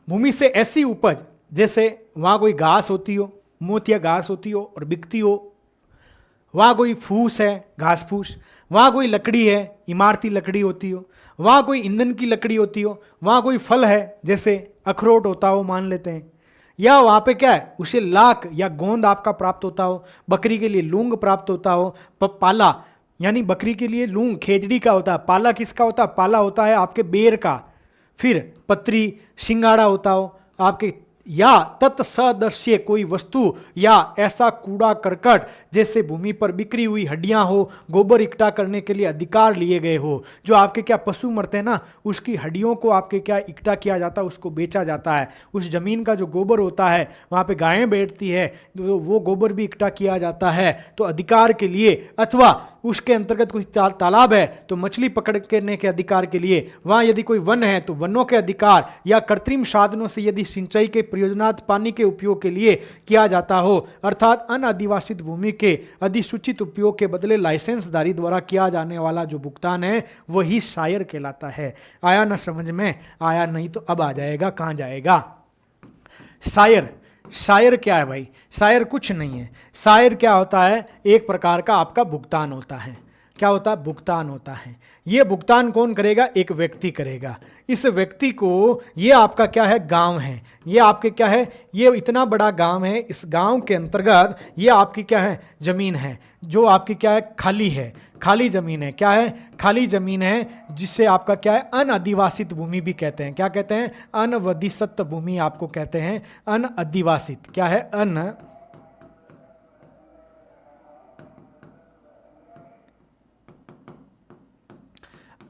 भूमि से ऐसी उपज जैसे वहां कोई घास होती हो, मोतिया घास होती हो और बिकती हो, वहां कोई फूस है, घास फूस, वहां कोई लकड़ी है, इमारती लकड़ी होती हो, वहां कोई ईंधन की लकड़ी होती हो, वहां कोई फल है जैसे अखरोट होता हो मान लेते हैं, या वहां पे क्या है, उसे लाख या गोंद आपका प्राप्त होता हो, बकरी के लिए लूंग प्राप्त होता हो, पाला यानी बकरी के लिए लूंग खेजड़ी का होता है, पाला किसका होता है, पाला होता है आपके बेर का, फिर पत्री सिंगाड़ा होता हो आपके, या तत्सदृश्य कोई वस्तु या ऐसा कूड़ा करकट जैसे भूमि पर बिखरी हुई हड्डियां हो, गोबर इकट्ठा करने के लिए अधिकार लिए गए हो। जो आपके क्या पशु मरते हैं ना, उसकी हड्डियों को आपके क्या इकट्ठा किया जाता है, उसको बेचा जाता है। उस जमीन का जो गोबर होता है, वहां पे गायें बैठती है, तो वो गोबर भी इकट्ठा किया जाता है तो अधिकार के लिए, अथवा उसके अंतर्गत कोई तालाब है तो मछली पकड़ने के अधिकार के लिए, वहां यदि कोई वन है तो वनों के अधिकार, या कृत्रिम साधनों से यदि सिंचाई के प्रयोजनार्थ पानी के उपयोग के लिए किया जाता हो, अर्थात अनादिवासित भूमि के अधिसूचित उपयोग के बदले लाइसेंसधारी द्वारा किया जाने वाला जो भुगतान है वही शायर कहलाता है। आया ना समझ में? आया नहीं तो अब आ जाएगा, कहां जाएगा। शायर, शायर क्या है भाई? शायर कुछ नहीं है। शायर क्या होता है? एक प्रकार का आपका भुगतान होता है। क्या होता है? भुगतान होता है। ये भुगतान कौन करेगा? एक व्यक्ति करेगा। इस व्यक्ति को, ये आपका क्या है, गांव है, ये आपके क्या है, ये इतना बड़ा गांव है, इस गांव के अंतर्गत ये आपकी क्या है, जमीन है, जो आपकी क्या है, खाली है, खाली जमीन है। क्या है? खाली जमीन है, जिससे आपका क्या है, अनअधिवासित भूमि भी कहते हैं। क्या कहते हैं? अनवधिसत भूमि आपको कहते हैं, अनअधिवासित। क्या है?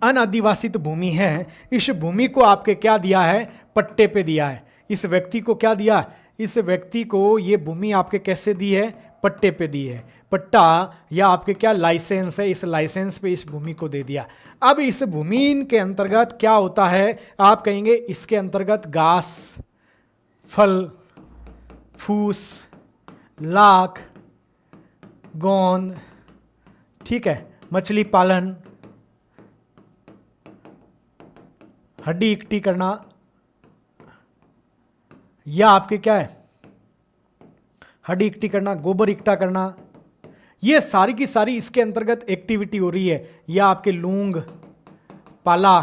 अनअधिवासित भूमि है। इस भूमि को आपके क्या दिया है? पट्टे पे दिया है। इस व्यक्ति को क्या दिया? इस व्यक्ति को ये भूमि आपके कैसे दी है? पट्टे पे दी है। पट्टा या आपके क्या लाइसेंस है, इस लाइसेंस पे इस भूमि को दे दिया। अब इस भूमि के अंतर्गत क्या होता है? आप कहेंगे इसके अंतर्गत घास, फल, फूस, लाख, गोंद, ठीक है, मछली पालन, हड्डी इकट्ठी करना, या आपके क्या है, हड्डी इकट्ठी करना, गोबर इकट्ठा करना, ये सारी की सारी इसके अंतर्गत एक्टिविटी हो रही है। या आपके लूंग, पाला,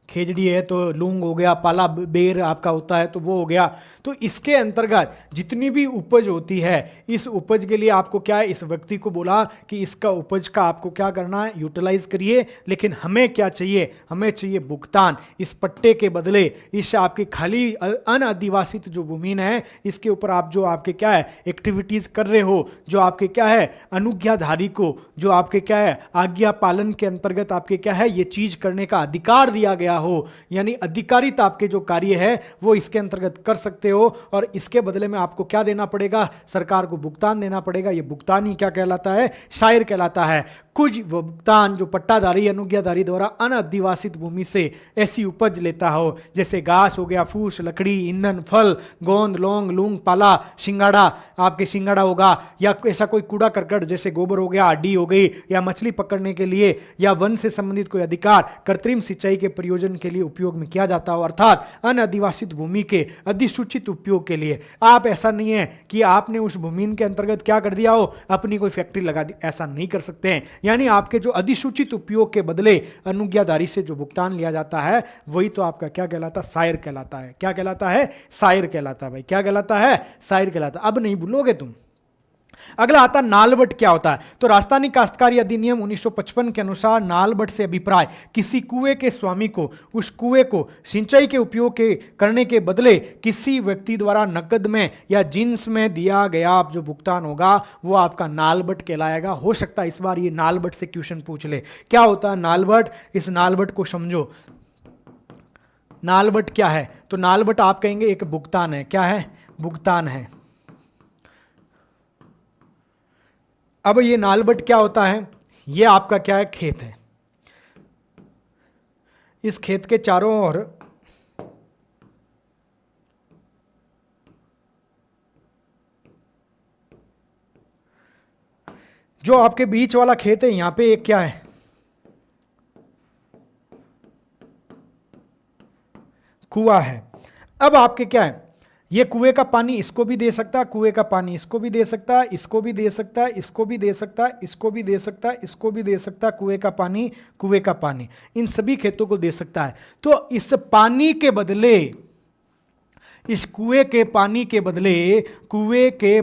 खेजड़ी है तो लूंग हो गया, पाला बेर आपका होता है तो वो हो गया। तो इसके अंतर्गत जितनी भी उपज होती है, इस उपज के लिए आपको क्या है, इस व्यक्ति को बोला कि इसका उपज का आपको क्या करना है, यूटिलाइज करिए, लेकिन हमें क्या चाहिए? हमें चाहिए भुगतान। इस पट्टे के बदले इस आपकी खाली अनअधिवासित जो भूमि है, इसके ऊपर आप जो आपके क्या है एक्टिविटीज कर रहे हो, जो आपके क्या है अनुज्ञाधारी को, जो आपके क्या है आज्ञा पालन के अंतर्गत आपके क्या है ये चीज करने का अधिकार दिया गया हो, यानी अधिकारित आपके जो कार्य है वो इसके अंतर्गत कर सकते हो, और इसके बदले में आपको क्या देना पड़ेगा, सरकार को भुगतान देना पड़ेगा। ये भुगतान ही क्या कहलाता है, सायर कहलाता है। कुछ भुगतान जो पट्टाधारी अनुज्ञाधारी द्वारा अनअधिवासित भूमि से ऐसी उपज लेता हो, जैसे घास हो गया, फूस, लकड़ी, ईंधन, फल, गोंद, लौंग, लूंग, पाला, सिंगाड़ा, आपके सिंगाड़ा होगा, या ऐसा कोई कूड़ा करकट जैसे गोबर हो गया, हड्डी हो गई, या मछली पकड़ने के लिए, या वन से संबंधित कोई अधिकार कृत्रिम सिंचाई के प्रयोजन के लिए उपयोग में किया जाता हो, अर्थात अनअधिवासित भूमि के अधिसूचित उपयोग के लिए। आप ऐसा नहीं है कि आपने उस भूमि के अंतर्गत क्या कर दिया हो, अपनी कोई फैक्ट्री लगा दी, ऐसा नहीं कर सकते हैं। यानी आपके जो अधिसूचित उपयोग के बदले अनुज्ञाधारी से जो भुगतान लिया जाता है वही तो आपका क्या कहलाता है, सायर कहलाता है। क्या कहलाता है, सायर कहलाता है भाई, क्या कहलाता है, सायर कहलाता है। अब नहीं भूलोगे तुम। अगला आता नालबट क्या होता है, तो राजस्थानी काश्तकारी अधिनियम 1955 के अनुसार नालबट से अभिप्राय किसी कुएं के स्वामी को उस कुएं को सिंचाई के उपयोग के करने के बदले किसी व्यक्ति द्वारा नकद में या जिन्स में दिया गया जो भुगतान होगा वो आपका नालबट कहलाएगा। हो सकता है इस बार ये नालबट से क्वेश्चन पूछ ले, क्या होता है नालबट, इस नालबट को समझो। नालबट क्या है, तो नालबट आप कहेंगे एक भुगतान है, क्या है, भुगतान है। अब ये नालबट क्या होता है, ये आपका क्या है, खेत है। इस खेत के चारों ओर जो आपके बीच वाला खेत है, यहां पे एक क्या है, कुआं है। अब आपके क्या है, ये कुएं का पानी इसको भी दे सकता है, कुएं का पानी इसको भी दे सकता है, इसको भी दे सकता है, इसको भी दे सकता है, इसको भी दे सकता है, इसको भी दे सकता है, कुएं का पानी, कुएं का पानी, इन सभी खेतों को दे सकता है। तो इस पानी के बदले, इस कुएं के पानी के बदले, कुएं के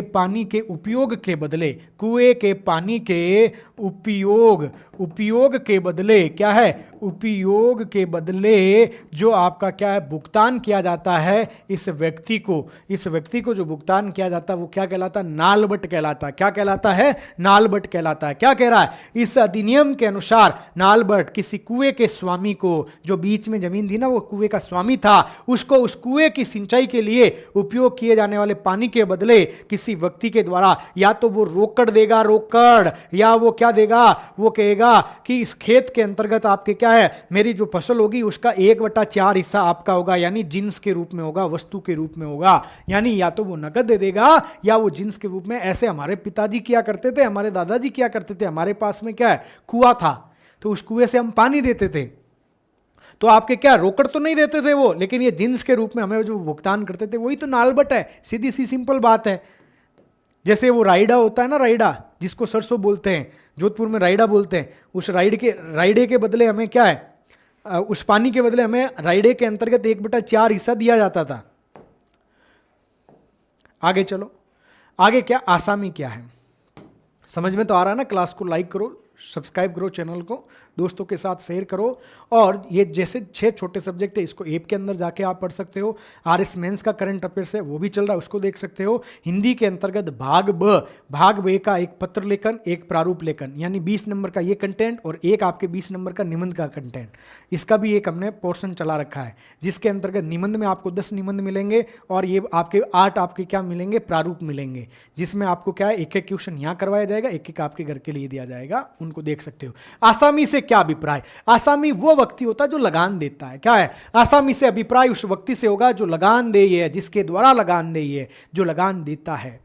पानी के उपयोग के बदले, कुएं के पानी के उपयोग के बदले क्या है, उपयोग के बदले जो आपका क्या है भुगतान किया जाता है इस व्यक्ति को जो भुगतान किया जाता है वो क्या कहलाता है, नालबट कहलाता है। क्या कहलाता है, नालबट कहलाता है। क्या कह रहा है, इस अधिनियम के अनुसार नालबट किसी कुएं के स्वामी को, जो बीच में जमीन थी ना वो कुएं का स्वामी था, उसको उस कुएं की सिंचाई के लिए उपयोग किए जाने वाले पानी के बदले किसी व्यक्ति के द्वारा या तो वो रोकड़ देगा, रोकड़, या वो क्या देगा, वो कहेगा कि इस खेत के अंतर्गत आपके क्या है, मेरी जो फसल होगी उसका 1/4 हिस्सा आपका होगा, यानी जिन्स के रूप में होगा, वस्तु के रूप में होगा। यानी या तो वो नकद दे देगा या वो जिन्स के रूप में। ऐसे हमारे पिताजी किया करते थे, हमारे दादाजी किया करते थे। हमारे पास में क्या है, कुआं था, तो उस कुएं से हम पानी देते थे, तो आपके क्या रोकड़ तो नहीं देते थे वो, लेकिन ये जिन्स के रूप में हमें जो भुगतान करते थे वही तो नालबट है। सीधी सी सिंपल बात है। जैसे वो राइडा होता है ना, राइडा जिसको सरसों बोलते हैं, जोधपुर में राइडा बोलते हैं, उस राइडे के बदले हमें क्या है, उस पानी के बदले हमें राइडे के अंतर्गत 1/4 हिस्सा दिया जाता था। आगे चलो, आगे क्या, आसामी क्या है, समझ में तो आ रहा है ना। क्लास को लाइक करो, सब्सक्राइब करो, चैनल को दोस्तों के साथ शेयर करो। और ये जैसे 6 छोटे सब्जेक्ट है, इसको ऐप के अंदर जाके आप पढ़ सकते हो। आरएस मेंस का करंट अफेयर्स है, वो भी चल रहा है, उसको देख सकते हो। हिंदी के अंतर्गत भाग ब का एक पत्र लेखन, एक प्रारूप लेखन, यानी 20 नंबर का ये कंटेंट और एक आपके 20 नंबर का निबंध का कंटेंट, इसका भी एक हमने पोर्शन चला रखा है, जिसके अंतर्गत निबंध में आपको 10 निबंध मिलेंगे और ये आपके 8 आपके क्या मिलेंगे, प्रारूप मिलेंगे, जिसमें आपको क्या है एक एक क्वेश्चन यहाँ करवाया जाएगा, एक एक आपके घर के लिए दिया जाएगा, उनको देख सकते हो। आसामी से क्या अभिप्राय, आसामी वो व्यक्ति होता है जो लगान देता है। क्या है, आसामी से अभिप्राय उस व्यक्ति से होगा जो लगान दे है, जिसके द्वारा लगान दे है, जो लगान देता है।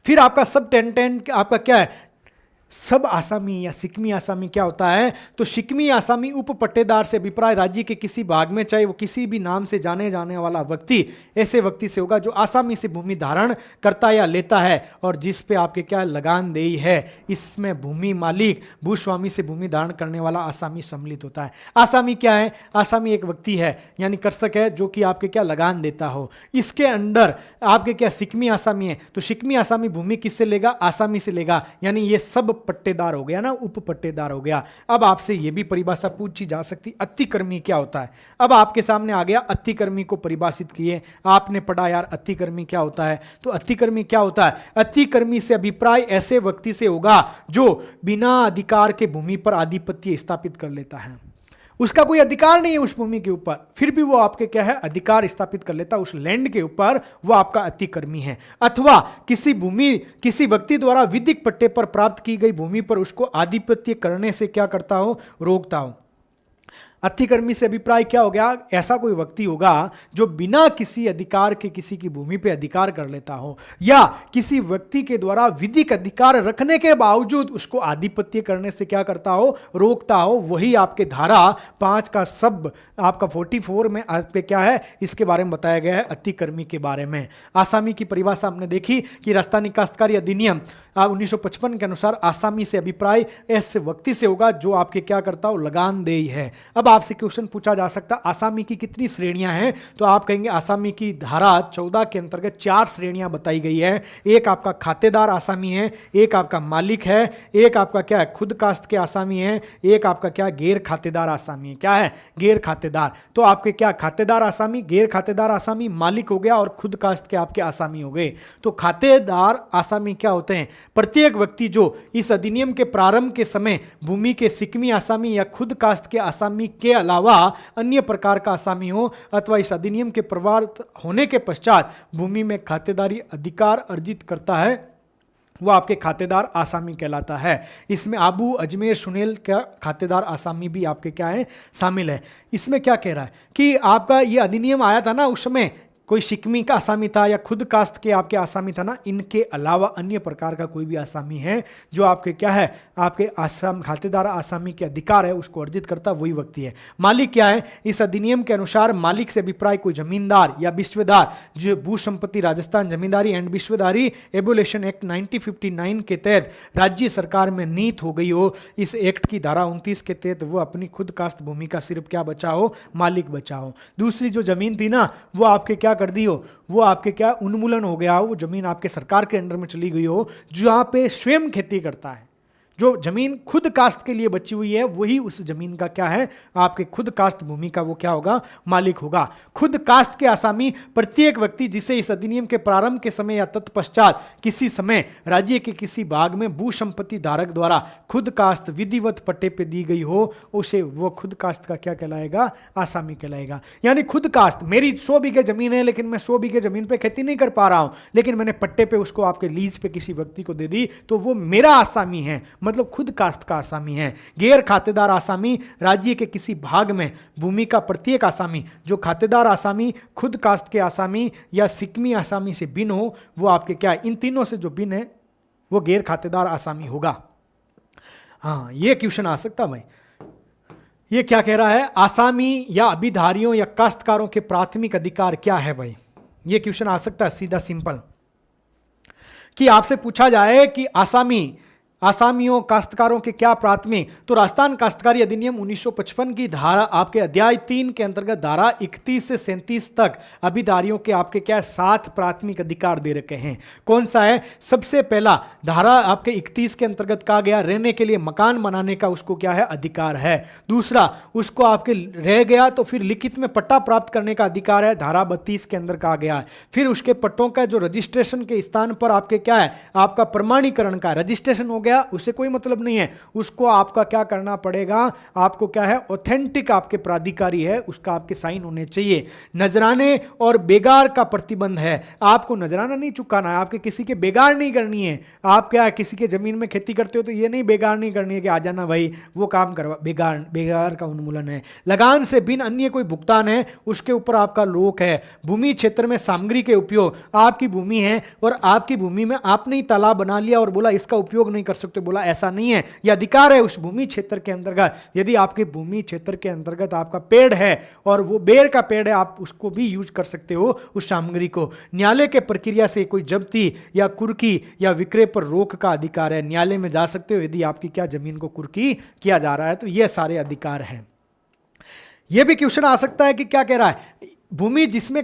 फिर आपका सब टेंटेंट आपका क्या है, सब आसामी या सिक्किमी आसामी क्या होता है, तो सिक्किमी आसामी उप पट्टेदार से अभिप्राय राज्य के किसी भाग में, चाहे वो किसी भी नाम से जाने जाने वाला व्यक्ति, ऐसे व्यक्ति से होगा जो आसामी से भूमि धारण करता या लेता है और जिस पे आपके क्या लगानदेही है। इसमें भूमि मालिक, भूस्वामी से भूमि धारण करने वाला आसामी सम्मिलित होता है। आसामी क्या है, आसामी एक व्यक्ति है यानी कृषक है जो कि आपके क्या लगान देता हो। इसके अंदर आपके क्या सिक्किमी आसामी है, तो सिक्किमी आसामी भूमि किससे लेगा, आसामी से लेगा, यानी ये सब पट्टेदार हो गया ना, उप पट्टेदार हो गया। अब आपसे यह भी परिभाषा पूछी जा सकती, अतिक्रमी क्या होता है। अब आपके सामने आ गया, अतिक्रमी को परिभाषित किए, आपने पढ़ा यार अतिक्रमी क्या होता है, तो अतिक्रमी क्या होता है, अतिक्रमी से अभिप्राय ऐसे व्यक्ति से होगा जो बिना अधिकार के भूमि पर आधिपत्य स्थापित कर लेता है। उसका कोई अधिकार नहीं है उस भूमि के ऊपर, फिर भी वो आपके क्या है अधिकार स्थापित कर लेता है उस लैंड के ऊपर, वो आपका अतिक्रमी है। अथवा किसी व्यक्ति द्वारा विधिक पट्टे पर प्राप्त की गई भूमि पर उसको आधिपत्य करने से क्या करता हो, रोकता हो। अतिक्रमी से अभिप्राय क्या हो गया, ऐसा कोई व्यक्ति होगा जो बिना किसी अधिकार के किसी की भूमि पे अधिकार कर लेता हो, या किसी व्यक्ति के द्वारा विधिक अधिकार रखने के बावजूद उसको आधिपत्य करने से क्या करता हो, रोकता हो। वही आपके धारा 5 का सब आपका 44 में आपके क्या है, इसके बारे में बताया गया है, अतिक्रमी के बारे में। आसामी की परिभाषा हमने देखी कि राजस्थानी काश्तकारी अधिनियम 1955 के अनुसार आसामी से अभिप्राय ऐसे व्यक्ति से होगा जो आपके क्या करता हो, लगानदेही है। अब आपसे क्वेश्चन पूछा जा सकता है आसामी की कितनी श्रेणियां हैं, तो आप कहेंगे आसामी की धारा 14 के अंतर्गत 4 श्रेणियां बताई गई है। एक आपका खातेदार आसामी है, एक आपका मालिक है, एक आपका क्या है खुद कास्त के आसामी है, एक आपका क्या गैर खातेदार आसामी है। क्या है, गैर खातेदार। तो आपके क्या खातेदार आसामी, गैर खातेदार आसामी, मालिक हो गया और खुद कास्त के आपके आसामी हो गए। तो खातेदार आसामी क्या होते हैं, प्रत्येक व्यक्ति जो इस अधिनियम के प्रारंभ के समय भूमि के सिकमी आसामी या खुद कास्त के आसामी के अलावा अन्य प्रकार का आसामी हो, अथवा इस अधिनियम के प्रवर्तित होने के पश्चात भूमि में खातेदारी अधिकार अर्जित करता है, वो आपके खातेदार आसामी कहलाता है। इसमें आबू, अजमेर, सुनेल का खातेदार आसामी भी आपके क्या है, शामिल है। इसमें क्या कह रहा है कि आपका ये अधिनियम आया था ना, उस समय कोई सिकमी का आसामी था या खुद कास्त के आपके आसामी था ना, इनके अलावा अन्य प्रकार का कोई भी आसामी है जो आपके क्या है, आपके आसाम खातेदार आसामी के अधिकार है उसको अर्जित करता वही व्यक्ति है। मालिक क्या है, इस अधिनियम के अनुसार मालिक से अभिप्राय कोई जमींदार या विश्वेदार जो भू संपत्ति राजस्थान जमींदारी एंड विश्वेदारी एबोलिशन एक्ट 1959 के तहत राज्य सरकार में नीत हो गई हो, इस एक्ट की धारा 29 के तहत वो अपनी खुद कास्त भूमि का सिर्फ क्या बचा हो, मालिक बचा हो। दूसरी जो जमीन थी ना, वो आपके क्या कर दी हो, वो आपके क्या उन्मूलन हो गया हो, वो जमीन आपके सरकार के अंडर में चली गई हो, जहां पे स्वयं खेती करता है, जो जमीन खुद कास्त के लिए बची हुई है, वही उस जमीन का क्या है, आपके खुद कास्त भूमि का वो क्या होगा, मालिक होगा। खुद कास्त के आसामी प्रत्येक व्यक्ति जिसे इस अधिनियम के प्रारंभ के समय या तत्पश्चात किसी समय राज्य के किसी भाग में भू संपत्ति धारक द्वारा खुद कास्त विधिवत पट्टे पे दी गई हो, उसे वो खुद कास्त का क्या कहलाएगा, आसामी कहलाएगा। यानी खुद कास्त, मेरी 100 बीघे जमीन है लेकिन मैं 100 बीघे जमीन पे खेती नहीं कर पा रहा हूं, लेकिन मैंने पट्टे पे उसको आपके लीज पे किसी व्यक्ति को दे दी, तो वो मेरा आसामी है, मतलब खुद कास्त का आसामी है। गैर खातेदार आसामी राज्य के किसी भाग में भूमि का प्रत्येक आसामी जो खातेदार आसामी, खुद कास्त के आसामी या सिकमी आसामी से भिन्न हो, वो आपके क्या है, इन तीनों से जो भिन्न है वो गैर खातेदार आसामी होगा। हाँ, ये क्वेश्चन आ सकता भाई, ये क्या कह रहा है, आसामी या अभिधारियों या काश्तकारों के प्राथमिक अधिकार क्या है भाई, ये क्वेश्चन आ सकता है सीधा सिंपल, कि आपसे पूछा जाए कि आसामियों काश्तकारों के क्या प्राथमिक, तो राजस्थान काश्तकारी अधिनियम 1955 की धारा आपके अध्याय 3 के अंतर्गत धारा 31 से 37 तक अभिधारियों के आपके क्या 7 प्राथमिक अधिकार दे रखे हैं। कौन सा है, सबसे पहला धारा आपके 31 के अंतर्गत कहा गया रहने के लिए मकान बनाने का उसको क्या है, अधिकार है। दूसरा, उसको आपके रह गया तो फिर लिखित में पट्टा प्राप्त करने का अधिकार है, धारा 32 के अंदर कहा गया है। फिर उसके पट्टों का जो रजिस्ट्रेशन के स्थान पर आपके क्या है, आपका प्रमाणीकरण का रजिस्ट्रेशन हो गया, उससे कोई मतलब नहीं है, उसको आपका क्या करना पड़ेगा, आपको क्या है, ऑथेंटिक आपके प्राधिकारी है उसका आपके साइन होने चाहिए। नजराने और बेगार का प्रतिबंध है, आपको नजराना नहीं चुकाना है, आपके किसी के बेगार नहीं करनी है। आप क्या किसी के जमीन में खेती करते हो तो ये नहीं बेगार नहीं करनी है कि आ जाना भाई वो काम करवा, बेगार का उन्मूलन है। लगान से बिन अन्य कोई भुगतान है, उसके ऊपर आपका रोक है। भूमि क्षेत्र में सामग्री के उपयोग, आपकी भूमि है और आपकी भूमि में आपने ही तालाब बना लिया और बोला इसका उपयोग नहीं कर सकते, बोला ऐसा नहीं है, यह अधिकार है उस भूमि क्षेत्र के अंतर्गत। यदि आपके भूमि क्षेत्र के अंतर्गत आपका पेड़ है और वो बेर का पेड़ है, आप उसको भी यूज कर सकते हो उस सामग्री को। न्यायालय के प्रक्रिया से कोई जब्ती या कुर्की या विक्रय पर रोक का अधिकार है, न्यायालय में जा सकते हो यदि आपकी क्या जमीन को कुर्की किया जा रहा है, तो ये सारे अधिकार हैं। यह भी क्वेश्चन आ सकता है कि क्या कह रहा है भूमि जिसमें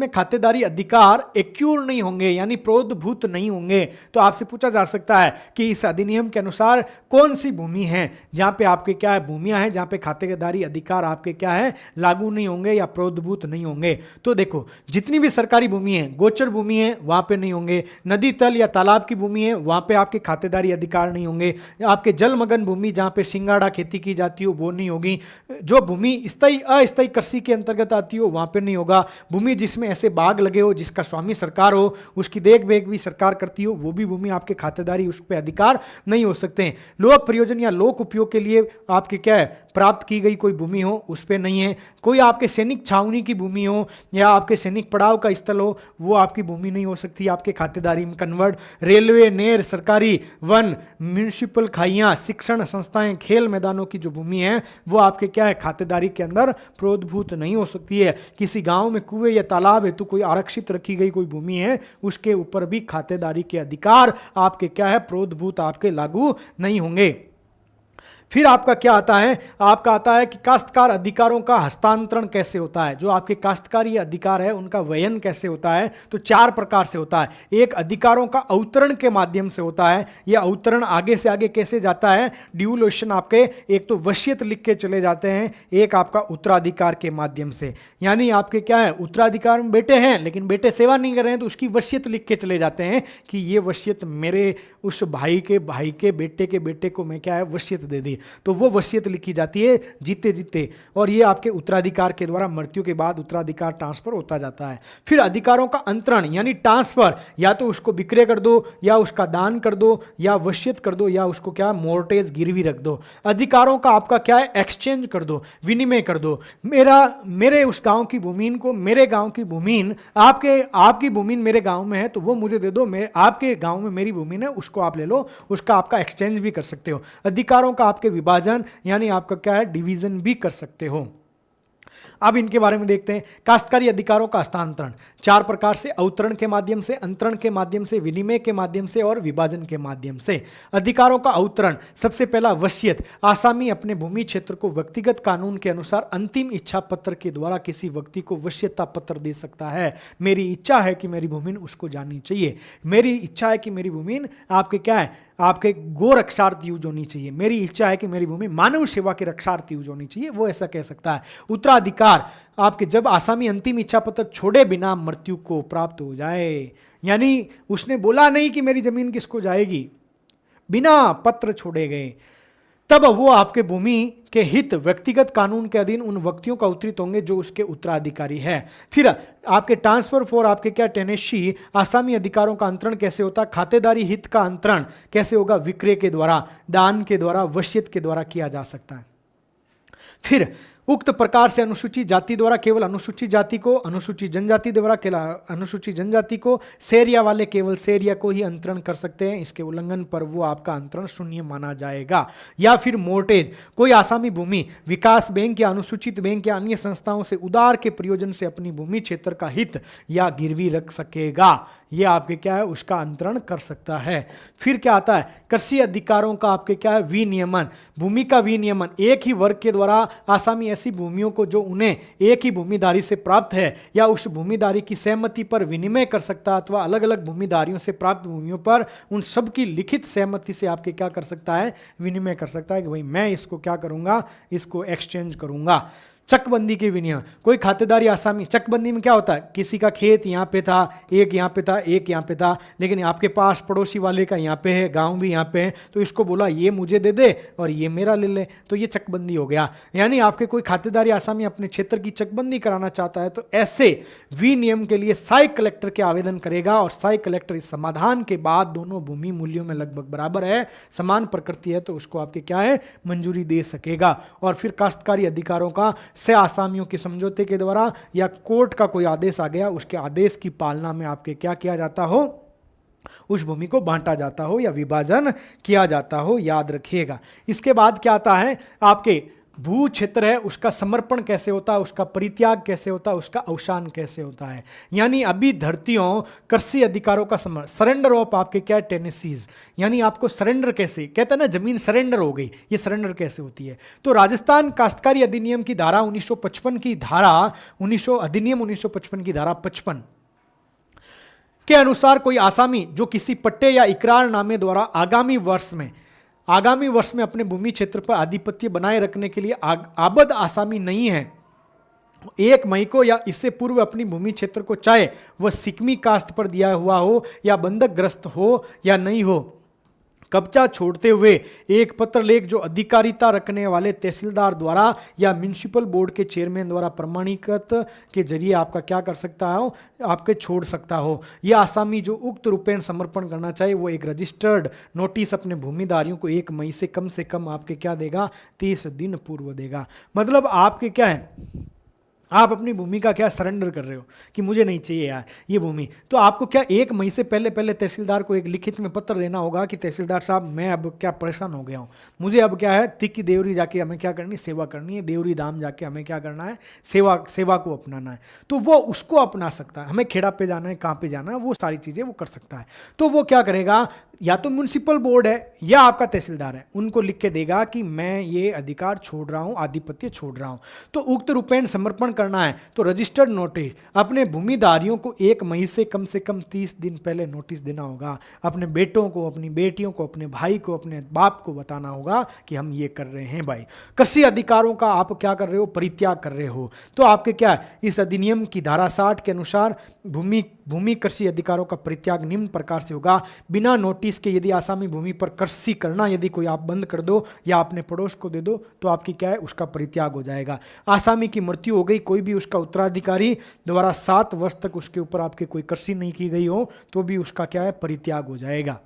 खातेदारी अधिकार एक्यूर नहीं होंगे, यानी प्रोद्भूत नहीं होंगे, तो आपसे पूछा जा सकता है कि इस अधिनियम के अनुसार कौन सी भूमि है जहां पे आपके क्या है, भूमियां हैं जहां पे खातेदारी अधिकार आपके क्या है, लागू नहीं होंगे या प्रोद्भूत नहीं होंगे। तो देखो, जितनी भी सरकारी भूमि है, गोचर भूमि है, वहां पे नहीं होंगे। नदी तल या तालाब की भूमि है, वहां पे आपके खातेदारी अधिकार नहीं होंगे। आपके जलमग्न भूमि जहां पे सिंगाड़ा खेती की जाती हो, वो नहीं होगी। जो भूमि स्थायी अस्थायी कृषि के अंतर्गत आती हो, वहां पे नहीं होगा। भूमि जिसमें ऐसे बाग लगे हो, जिसका स्वामी सरकार हो, उसकी देखरेख भी सरकार करती हो, वो भी भूमि आपके खातेदारी उस पर अधिकार नहीं हो सकते हैं। लोक प्रयोजन या लोक उपयोग के लिए आपके क्या है, प्राप्त की गई कोई भूमि हो, उस पर नहीं है। कोई आपके सैनिक छावनी की भूमि हो या आपके सैनिक पड़ाव का स्थल हो, वो आपकी भूमि नहीं हो सकती आपके खातेदारी में कन्वर्ट। रेलवे, नहर, सरकारी वन, म्यूनिसिपल खाइयां, शिक्षण संस्थाएं, खेल मैदानों की जो भूमि है, वो आपके क्या है, खातेदारी के अंदर प्रोद्भूत नहीं हो सकती है। किसी गांव में कुएं या तालाब हेतु कोई आरक्षित रखी गई कोई भूमि है, उसके ऊपर भी खातेदारी के अधिकार आपके क्या है, प्रोद्भूत आपके लागू नहीं होंगे। फिर आपका क्या आता है, आपका आता है कि काश्तकार अधिकारों का हस्तांतरण कैसे होता है। जो आपके काश्तकारी अधिकार है, उनका वयन कैसे होता है, तो 4 प्रकार से होता है। एक, अधिकारों का अवतरण के माध्यम से होता है। यह अवतरण आगे से आगे कैसे जाता है, ड्यूलेशन आपके, एक तो वसीयत लिख के चले जाते हैं, एक आपका उत्तराधिकार के माध्यम से। यानी आपके क्या है, उत्तराधिकार में बेटे हैं लेकिन बेटे सेवा नहीं कर रहे हैं, तो उसकी वसीयत लिख के चले जाते हैं कि ये वसीयत मेरे उस भाई के बेटे को मैं क्या है, वसीयत दे दी, तो वो वसीयत लिखी जाती है जीते जीते। और ये आपके उत्तराधिकार के द्वारा मृत्यु के बाद उत्तराधिकार ट्रांसफर होता जाता है। फिर अधिकारों का अंतरण यानी ट्रांसफर, या तो उसको विक्रय कर दो, या उसका दान कर दो, या वसीयत कर दो, या उसको क्या मोर्टेज गिरवी रख दो। अधिकारों का आपका क्या है, एक्सचेंज कर दो, विनिमय कर दो। मेरे उस गांव की भूमिन को, मेरे गांव की भूमिन आपकी भूमिन मेरे गांव में है तो वो मुझे दे दो, आपके गांव में मेरी भूमिन है उसको आप ले लो, उसका आपका एक्सचेंज भी कर सकते हो। अधिकारों का आपके विभाजन यानी आपका क्या है, डिवीजन भी कर सकते हो। अब इनके बारे में देखते हैं। काश्तकारी अधिकारों का हस्तांतरण 4 प्रकार से, अवतरण के माध्यम से, अंतरण के माध्यम से, विनिमय के माध्यम से और विभाजन के माध्यम से। अधिकारों का अवतरण, सबसे पहला वसीयत। आसामी अपने भूमि क्षेत्र को व्यक्तिगत कानून के अनुसार अंतिम इच्छा पत्र के द्वारा किसी व्यक्ति को वसीयता पत्र दे सकता है। मेरी इच्छा है कि मेरी भूमि उसको जानी चाहिए, मेरी इच्छा है कि मेरी भूमि आपके क्या है, आपके गो रक्षार्थ यूज होनी चाहिए, मेरी इच्छा है कि मेरी भूमि मानव सेवा के रक्षार्थ यूज होनी चाहिए, वो ऐसा कह सकता है। उत्तराधिकार, आपके जब आसामी अंतिम इच्छा पत्र छोड़े बिना मृत्यु को प्राप्त हो जाए, यानी उसने बोला नहीं कि मेरी जमीन किसको जाएगी, बिना पत्र छोड़े गए, तब वो आपके भूमि के हित व्यक्तिगत कानून के अधीन उन व्यक्तियों का उत्तरित होंगे जो उसके उत्तराधिकारी है। फिर आपके ट्रांसफर फॉर आपके क्या टेनेसी, आसामी अधिकारों का अंतरण कैसे होता है, खातेदारी हित का अंतरण कैसे होगा, विक्रय के द्वारा, दान के द्वारा, वसीयत के द्वारा किया जा सकता है। फिर उक्त प्रकार से अनुसूचित जाति द्वारा केवल अनुसूचित जाति को, अनुसूचित जनजाति द्वारा केवल अनुसूचित जनजाति को, शेरिया वाले केवल शेरिया को ही अंतरण कर सकते हैं। इसके उल्लंघन पर वो आपका अंतरण शून्य माना जाएगा। या फिर मोर्टेज, कोई आसामी भूमि विकास बैंक या अनुसूचित बैंक या अन्य संस्थाओं से उदार के प्रयोजन से अपनी भूमि क्षेत्र का हित या गिरवी रख सकेगा, ये आपके क्या है, उसका अंतरण कर सकता है। फिर क्या आता है, कृषि अधिकारों का आपके क्या है, विनियमन। भूमि का विनियमन, एक ही वर्ग के द्वारा आसामी ऐसी भूमियों को जो उन्हें एक ही भूमिधारी से प्राप्त है या उस भूमिधारी की सहमति पर विनिमय कर सकता है, अथवा अलग अलग भूमिधारियों से प्राप्त भूमियों पर उन सब की लिखित सहमति से आपके क्या कर सकता है, विनिमय कर सकता है कि भाई मैं इसको क्या करूंगा, इसको एक्सचेंज करूंगा। चकबंदी के विनियम, कोई खातेदारी आसामी, चकबंदी में क्या होता है, किसी का खेत यहाँ पे था, एक यहाँ पे था, एक यहाँ पे था, लेकिन आपके पास पड़ोसी वाले का यहाँ पे है, गांव भी यहाँ पे है, तो इसको बोला ये मुझे दे दे और ये मेरा ले ले, तो ये चकबंदी हो गया। यानी आपके कोई खातेदारी आसामी अपने क्षेत्र की चकबंदी कराना चाहता है तो ऐसे विनियम के लिए सहायक कलेक्टर के आवेदन करेगा, और सहायक कलेक्टर इस समाधान के बाद दोनों भूमि मूल्यों में लगभग बराबर है, समान प्रकृति है, तो उसको आपके क्या है, मंजूरी दे सकेगा। और फिर काश्तकारी अधिकारों का से आसामियों के समझौते के द्वारा या कोर्ट का कोई आदेश आ गया, उसके आदेश की पालना में आपके क्या किया जाता हो, उस भूमि को बांटा जाता हो या विभाजन किया जाता हो, याद रखिएगा। इसके बाद क्या आता है, आपके भू क्षेत्र है उसका समर्पण कैसे होता है, उसका परित्याग कैसे होता है, उसका अवसान कैसे होता है। यानी अभी धरतियों कृषि अधिकारों का सरेंडर ऑफ आपके क्या है टेनेसीज, यानी आपको सरेंडर कैसे, कहते हैं ना जमीन सरेंडर हो गई, ये सरेंडर कैसे होती है। तो राजस्थान काश्तकारी अधिनियम की धारा 1955 की धारा अधिनियम 1955 की धारा 55 के अनुसार कोई आसामी जो किसी पट्टे या इकरारनामे द्वारा आगामी वर्ष में अपने भूमि क्षेत्र पर आधिपत्य बनाए रखने के लिए आबद्ध आसामी नहीं है, 1 मई को या इससे पूर्व अपनी भूमि क्षेत्र को चाहे वह सिकमी कास्त पर दिया हुआ हो या बंधकग्रस्त हो या नहीं हो, कब्जा छोड़ते हुए एक पत्र लेख जो अधिकारिता रखने वाले तहसीलदार द्वारा या म्युनिसिपल बोर्ड के चेयरमैन द्वारा प्रमाणीकृत के जरिए आपका क्या कर सकता हो, आपके छोड़ सकता हो। यह आसामी जो उक्त रूपेण समर्पण करना चाहिए वो एक रजिस्टर्ड नोटिस अपने भूमिधारियों को 1 मई से कम आपके क्या देगा, 30 दिन पूर्व देगा। मतलब आपके क्या है, आप अपनी भूमि का क्या सरेंडर कर रहे हो कि मुझे नहीं चाहिए यार ये भूमि, तो आपको क्या 1 मई से पहले तहसीलदार को एक लिखित में पत्र देना होगा कि तहसीलदार साहब मैं अब क्या परेशान हो गया हूँ, मुझे अब क्या है तिक्की देवरी जाके हमें क्या करनी, सेवा करनी है, देवरी धाम जाके हमें क्या करना है, सेवा को अपनाना है। तो वो उसको अपना सकता है, हमें खेड़ा पे जाना है, कहाँ पे जाना है, वो सारी चीज़ें वो कर सकता है। तो वो क्या करेगा, या तो म्युनिसिपल बोर्ड है या आपका तहसीलदार है, उनको लिख के देगा कि मैं ये अधिकार छोड़ रहा हूँ, आधिपत्य छोड़ रहा हूँ। तो उक्त रूपेण समर्पण करना है तो रजिस्टर्ड नोटिस अपने भूमिधारियों को 1 मई से कम 30 दिन पहले नोटिस देना होगा। अपने बेटों को, अपनी बेटियों को, अपने भाई को, अपने बाप को बताना होगा कि हम ये कर रहे हैं भाई। कृषि अधिकारों का आप क्या कर रहे हो, परित्याग कर रहे हो। तो आपके क्या इस अधिनियम की धारा 60 के अनुसार भूमि कृषि अधिकारों का परित्याग निम्न प्रकार से होगा, बिना नोटिस के यदि आसामी भूमि पर कृषि करना यदि कोई आप बंद कर दो या अपने पड़ोस को दे दो तो आपकी क्या है, उसका परित्याग हो जाएगा। आसामी की मृत्यु हो गई, कोई भी उसका उत्तराधिकारी द्वारा 7 वर्ष तक उसके ऊपर आपके कोई कृषि नहीं की गई हो तो भी उसका क्या है, परित्याग हो जाएगा।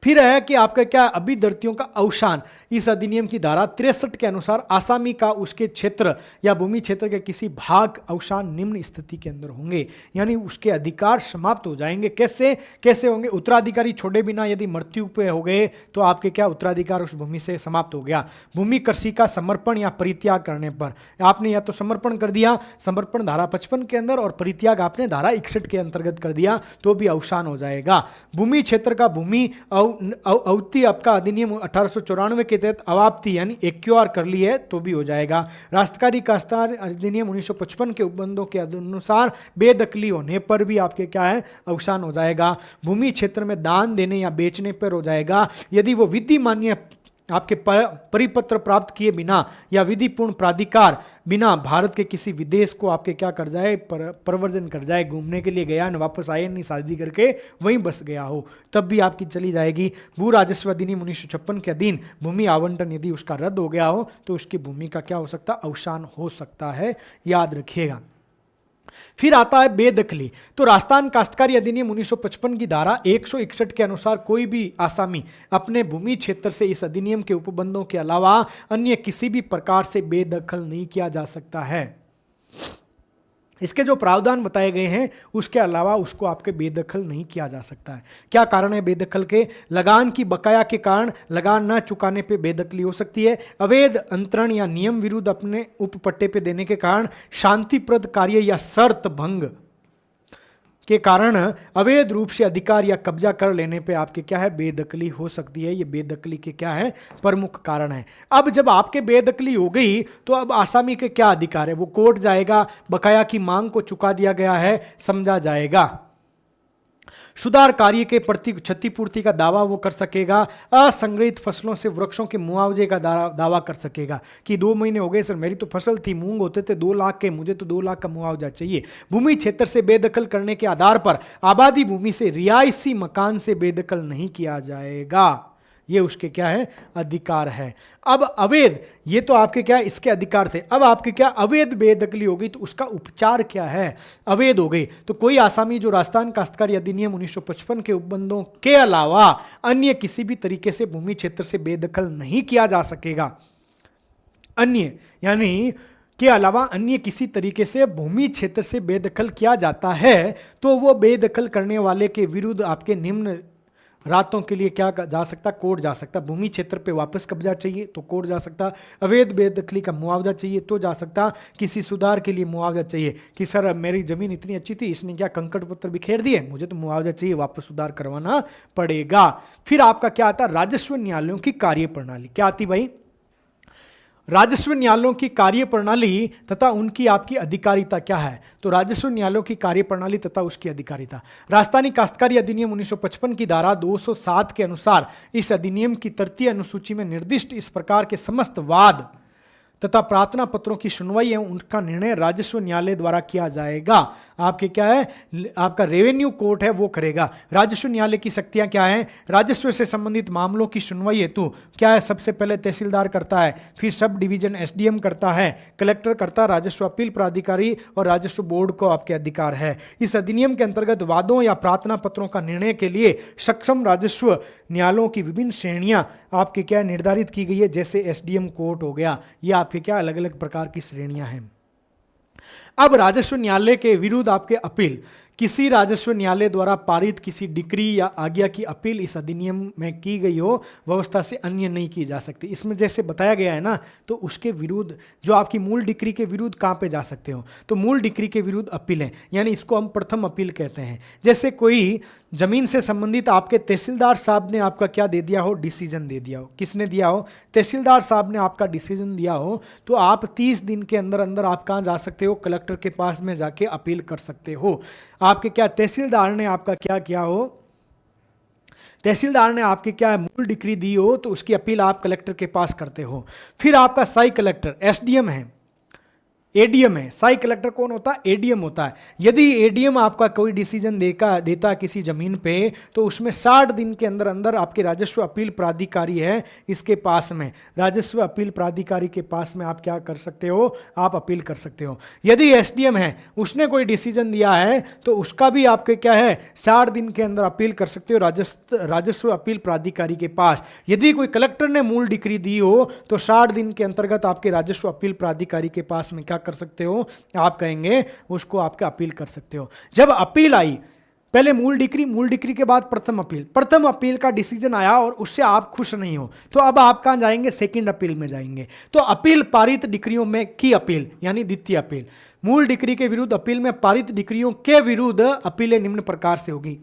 फिर है कि आपका क्या, अभिधर्तियों का अवसान। इस अधिनियम की धारा 63 के अनुसार आसामी का उसके क्षेत्र या भूमि क्षेत्र के किसी भाग अवसान निम्न स्थिति के अंदर होंगे, यानी उसके अधिकार समाप्त हो जाएंगे। कैसे होंगे, उत्तराधिकारी छोड़े बिना यदि मृत्यु पे हो गए तो आपके क्या उत्तराधिकार उस भूमि से समाप्त हो गया। भूमि कृषि का समर्पण या परित्याग करने पर आपने या तो समर्पण कर दिया, समर्पण धारा 55 के अंदर, और परित्याग आपने धारा 61 के अंतर्गत कर दिया तो भी अवसान हो जाएगा। भूमि क्षेत्र का भूमि अवति आपका अधिनियम 1894 के तहत अवाप्ति यानी एक्यूआर कर ली है तो भी हो जाएगा। राष्ट्रकारी काश्तकार अधिनियम 1955 के उपबंधों के अनुसार बेदखली होने पर भी आपके क्या है, अवसान हो जाएगा। भूमि क्षेत्र में दान देने या बेचने पर हो जाएगा यदि वो विधि मान्य आपके परिपत्र प्राप्त किए बिना या विधिपूर्ण प्राधिकार बिना भारत के किसी विदेश को आपके क्या कर जाए, प्रवर्जन कर जाए, घूमने के लिए गया न वापस आए नहीं, शादी करके वहीं बस गया हो, तब भी आपकी चली जाएगी। भू राजस्व अधिनियम 1956 के अधीन भूमि आवंटन यदि उसका रद्द हो गया हो तो उसकी भूमि का क्या हो सकता, अवसान हो सकता है, याद रखिएगा। फिर आता है बेदखली। तो राजस्थान काश्तकारी अधिनियम 1955 की धारा 161 के अनुसार कोई भी आसामी अपने भूमि क्षेत्र से इस अधिनियम के उपबंधों के अलावा अन्य किसी भी प्रकार से बेदखल नहीं किया जा सकता है। इसके जो प्रावधान बताए गए हैं उसके अलावा उसको आपके बेदखल नहीं किया जा सकता है। क्या कारण है बेदखल के, लगान की बकाया के कारण लगान न चुकाने पे बेदखली हो सकती है, अवैध अंतरण या नियम विरुद्ध अपने उपपट्टे पे देने के कारण, शांतिप्रद कार्य या शर्त भंग के कारण अवैध रूप से अधिकार या कब्जा कर लेने पे आपके क्या है, बेदखली हो सकती है। ये बेदखली के क्या है, प्रमुख कारण है। अब जब आपके बेदखली हो गई तो अब आसामी के क्या अधिकार है, वो कोर्ट जाएगा, बकाया की मांग को चुका दिया गया है, समझा जाएगा। सुधार कार्य के प्रति क्षतिपूर्ति का दावा वो कर सकेगा, असंग्रहित फसलों से वृक्षों के मुआवजे का दावा कर सकेगा कि 2 महीने हो गए सर, मेरी तो फसल थी, मूंग होते थे 2 लाख के, मुझे तो 2 लाख का मुआवजा चाहिए। भूमि क्षेत्र से बेदखल करने के आधार पर आबादी भूमि से रिहायशी मकान से बेदखल नहीं किया जाएगा, ये उसके क्या है, अधिकार है। अब अवैध, ये तो आपके क्या है, इसके अधिकार थे। अब आपके क्या अवैध बेदखली हो गई तो उसका उपचार क्या है, अवैध हो गई तो कोई आसामी जो राजस्थान काश्तकारी अधिनियम 1955 के उपबंधों के अलावा अन्य किसी भी तरीके से भूमि क्षेत्र से बेदखल नहीं किया जा सकेगा। अन्य यानी के अलावा अन्य किसी तरीके से भूमि क्षेत्र से बेदखल किया जाता है तो वो बेदखल करने वाले के विरुद्ध आपके निम्न रातों के लिए क्या जा सकता, कोर्ट जा सकता। भूमि क्षेत्र पे वापस कब्जा चाहिए तो कोर्ट जा सकता। अवैध बेदखली का मुआवजा चाहिए तो जा सकता। किसी सुधार के लिए मुआवजा चाहिए कि सर मेरी जमीन इतनी अच्छी थी, इसने क्या कंकड़ पत्थर बिखेर दिए, मुझे तो मुआवजा चाहिए, वापस सुधार करवाना पड़ेगा। फिर आपका क्या आता, राजस्व न्यायालयों की कार्य प्रणाली। क्या आती भाई, राजस्व न्यायालयों की कार्य प्रणाली तथा उनकी आपकी अधिकारिता क्या है। तो राजस्व न्यायालयों की कार्य प्रणाली तथा उसकी अधिकारिता, राजस्थानी काश्तकारी अधिनियम 1955 की धारा 207 के अनुसार इस अधिनियम की तृतीय अनुसूची में निर्दिष्ट इस प्रकार के समस्त वाद तथा प्रार्थना पत्रों की सुनवाई एवं उनका निर्णय राजस्व न्यायालय द्वारा किया जाएगा। आपके क्या है, आपका रेवेन्यू कोर्ट है वो करेगा। राजस्व न्यायालय की शक्तियां क्या है, राजस्व से संबंधित मामलों की सुनवाई हेतु क्या है, सबसे पहले तहसीलदार करता है, फिर सब डिवीजन एसडीएम करता है, कलेक्टर करता है, राजस्व अपील प्राधिकारी और राजस्व बोर्ड को आपके अधिकार है। इस अधिनियम के अंतर्गत वादों या प्रार्थना पत्रों का निर्णय के लिए सक्षम राजस्व न्यायालयों की विभिन्न श्रेणियां आपके क्या निर्धारित की गई है, जैसे एसडीएम कोर्ट हो गया, ये आपके क्या अलग अलग प्रकार की श्रेणियां हैं। अब राजस्व न्यायालय के विरुद्ध आपके अपील, किसी राजस्व न्यायालय द्वारा पारित किसी डिक्री या आज्ञा की अपील इस अधिनियम में की गई हो व्यवस्था से अन्य नहीं की जा सकती। इसमें जैसे बताया गया है ना, तो उसके विरुद्ध जो आपकी मूल डिक्री के विरुद्ध कहाँ पे जा सकते हो, तो मूल डिक्री के विरुद्ध अपील है, यानी इसको हम प्रथम अपील कहते हैं। जैसे कोई जमीन से संबंधित आपके तहसीलदार साहब ने आपका क्या दे दिया हो, डिसीजन दे दिया हो, किसने दिया हो, तहसीलदार साहब ने आपका डिसीजन दिया हो, तो आप 30 दिन के अंदर अंदर आप कहाँ जा सकते हो, कलेक्टर के पास में जाके अपील कर सकते हो। आपके क्या तहसीलदार ने आपका क्या किया हो, तहसीलदार ने आपके क्या मूल डिक्री दी हो, तो उसकी अपील आप कलेक्टर के पास करते हो। फिर आपका साई कलेक्टर एसडीएम है, एडीएम है, साई कलेक्टर कौन होता है, एडीएम होता है। यदि एडीएम आपका कोई डिसीजन देता किसी जमीन पे, तो उसमें 60 दिन के अंदर अंदर आपके राजस्व अपील प्राधिकारी है इसके पास में, राजस्व अपील प्राधिकारी के पास में आप क्या कर सकते हो, आप अपील कर सकते हो। यदि एसडीएम है, उसने कोई डिसीजन दिया है, तो उसका भी आपके क्या है 60 दिन के अंदर अपील कर सकते हो राजस्व अपील प्राधिकारी के पास। यदि कोई कलेक्टर ने मूल डिक्री दी हो, तो 60 दिन के अंतर्गत आपके राजस्व अपील प्राधिकारी के पास में क्या कर सकते हो, आप कहेंगे उसको आपका अपील कर सकते हो। जब अपील आई, पहले मूल डिक्री के बाद प्रथम अपील का डिसीजन आया और उससे आप खुश नहीं हो, तो अब आप कहां जाएंगे, सेकंड अपील में जाएंगे। तो अपील पारित डिक्रियों में की अपील यानी द्वितीय अपील, मूल डिक्री के विरुद्ध अपील में पारित डिक्रियों के विरुद्ध अपीलें निम्न प्रकार से होगी।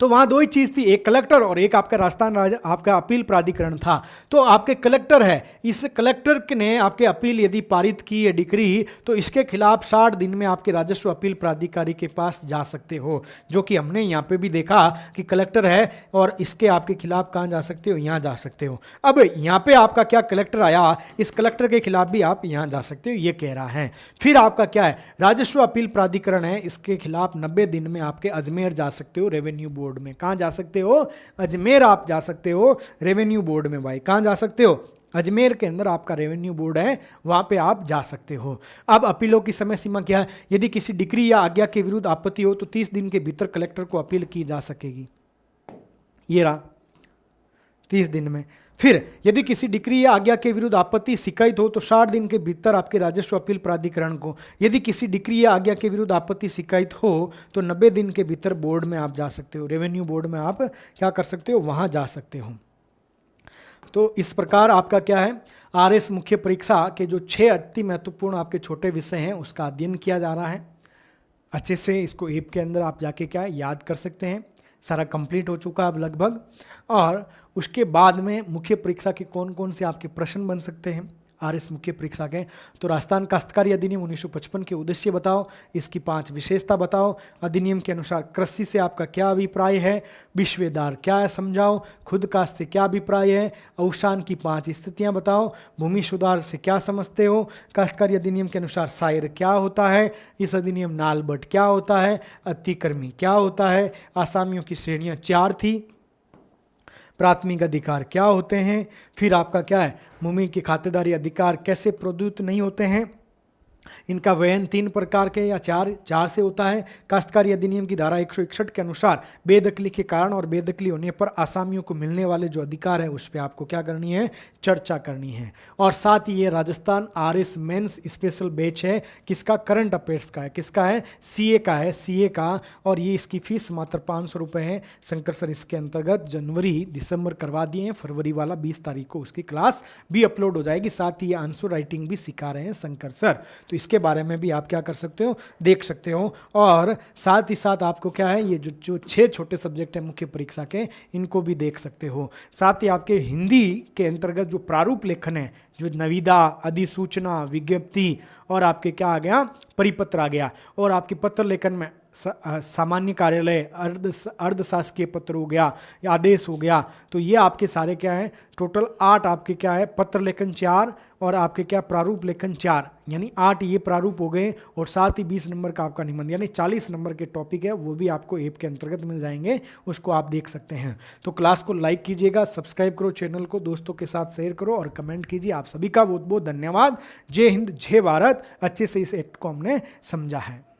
तो वहां दो ही चीज थी, एक कलेक्टर और एक आपका राजस्थान आपका अपील प्राधिकरण था। तो आपके कलेक्टर है, इस कलेक्टर ने आपके अपील यदि पारित की है डिक्री, तो इसके खिलाफ 60 दिन में आपके राजस्व अपील प्राधिकारी के पास जा सकते हो, जो कि हमने यहाँ पे भी देखा कि कलेक्टर है और इसके आपके खिलाफ कहाँ जा सकते हो, यहाँ जा सकते हो। अब यहाँ पे आपका क्या कलेक्टर आया, इस कलेक्टर के खिलाफ भी आप यहाँ जा सकते हो, ये कह रहा है। फिर आपका क्या है, राजस्व अपील प्राधिकरण है, इसके खिलाफ 90 दिन में आपके अजमेर जा सकते हो रेवेन्यू बोर्ड में। कहां जा सकते हो, अजमेर आप जा सकते हो रेवेन्यू बोर्ड में। भाई कहां जा सकते हो, अजमेर के अंदर आपका रेवेन्यू बोर्ड है, वहां पे आप जा सकते हो। अब अपीलों की समय सीमा क्या है, यदि किसी डिक्री या आज्ञा के विरुद्ध आपत्ति हो तो 30 दिन के भीतर कलेक्टर को अपील की जा सकेगी। ये रहा 30 दिन में। फिर यदि किसी डिक्री या आज्ञा के विरुद्ध आपत्ति शिकायत हो तो 60 दिन के भीतर आपके राजस्व अपील प्राधिकरण को, यदि किसी डिक्री या आज्ञा के विरुद्ध आपत्ति शिकायत हो तो 90 दिन के भीतर बोर्ड में आप जा सकते हो, रेवेन्यू बोर्ड में आप क्या कर सकते हो, वहां जा सकते हो। तो इस प्रकार आपका क्या है, आरएस मुख्य परीक्षा के जो 6 अति महत्वपूर्ण आपके छोटे विषय हैं उसका अध्ययन किया जा रहा है। अच्छे से इसको ऐप के अंदर आप जाके क्या याद कर सकते हैं, सारा कंप्लीट हो चुका अब लगभग। और उसके बाद में मुख्य परीक्षा के कौन कौन से आपके प्रश्न बन सकते हैं आरएस मुख्य परीक्षा के, तो राजस्थान काश्तकारी अधिनियम 1955 के उद्देश्य बताओ, इसकी 5 विशेषता बताओ, अधिनियम के अनुसार कृषि से आपका क्या अभिप्राय है, विश्वेदार क्या है समझाओ, खुद काश्त से क्या अभिप्राय है, अवसान की 5 स्थितियां बताओ, भूमि सुधार से क्या समझते हो, काश्तकारी अधिनियम के अनुसार सायर क्या होता है, इस अधिनियम नालबट क्या होता है, अतिक्रमी क्या होता है, आसामियों की श्रेणियां 4 थी, प्राथमिक अधिकार क्या होते हैं, फिर आपका क्या है भूमि के खातेदारी अधिकार कैसे प्रदत्त नहीं होते हैं, इनका वयन 3 प्रकार के या चार से होता है। काश्तकारी अधिनियम की धारा 161 के अनुसार बेदखली के कारण और बेदखली होने पर आसामियों को मिलने वाले जो अधिकार है उस पर आपको क्या करनी है, चर्चा करनी है। और साथ ही ये Rajasthan RS mains special batch है, किसका, करंट अफेयर्स का है, किसका है, CA का है, CA का। और ये इसकी फीस मात्र 500 रुपये है। शंकर सर इसके अंतर्गत जनवरी दिसंबर करवा दिए हैं, फरवरी वाला 20 तारीख को उसकी क्लास भी अपलोड हो जाएगी। साथ ही ये आंसर राइटिंग भी सिखा रहे हैं शंकर सर, तो इसके बारे में भी आप क्या कर सकते हो, देख सकते हो। और साथ ही साथ आपको क्या है, ये जो 6 छोटे सब्जेक्ट हैं मुख्य परीक्षा के, इनको भी देख सकते हो। साथ ही आपके हिंदी के अंतर्गत जो प्रारूप लेखन है, जो निविदा, अधिसूचना, विज्ञप्ति और आपके क्या आ गया, परिपत्र आ गया। और आपके पत्र लेखन में सामान्य कार्यालय, अर्धशासकीय पत्र हो गया या आदेश हो गया, तो ये आपके सारे क्या है, टोटल 8 आपके क्या है, पत्र लेखन 4 और आपके क्या, प्रारूप लेखन 4, यानी 8 ये प्रारूप हो गए। और साथ ही 20 नंबर का आपका निबंध, यानी 40 नंबर के टॉपिक है, वो भी आपको ऐप के अंतर्गत मिल जाएंगे, उसको आप देख सकते हैं। तो क्लास को लाइक कीजिएगा, सब्सक्राइब करो चैनल को, दोस्तों के साथ शेयर करो और कमेंट कीजिए। आप सभी का बहुत बहुत धन्यवाद। जय हिंद, जय भारत। अच्छे से इस एक्ट को हमने समझा है।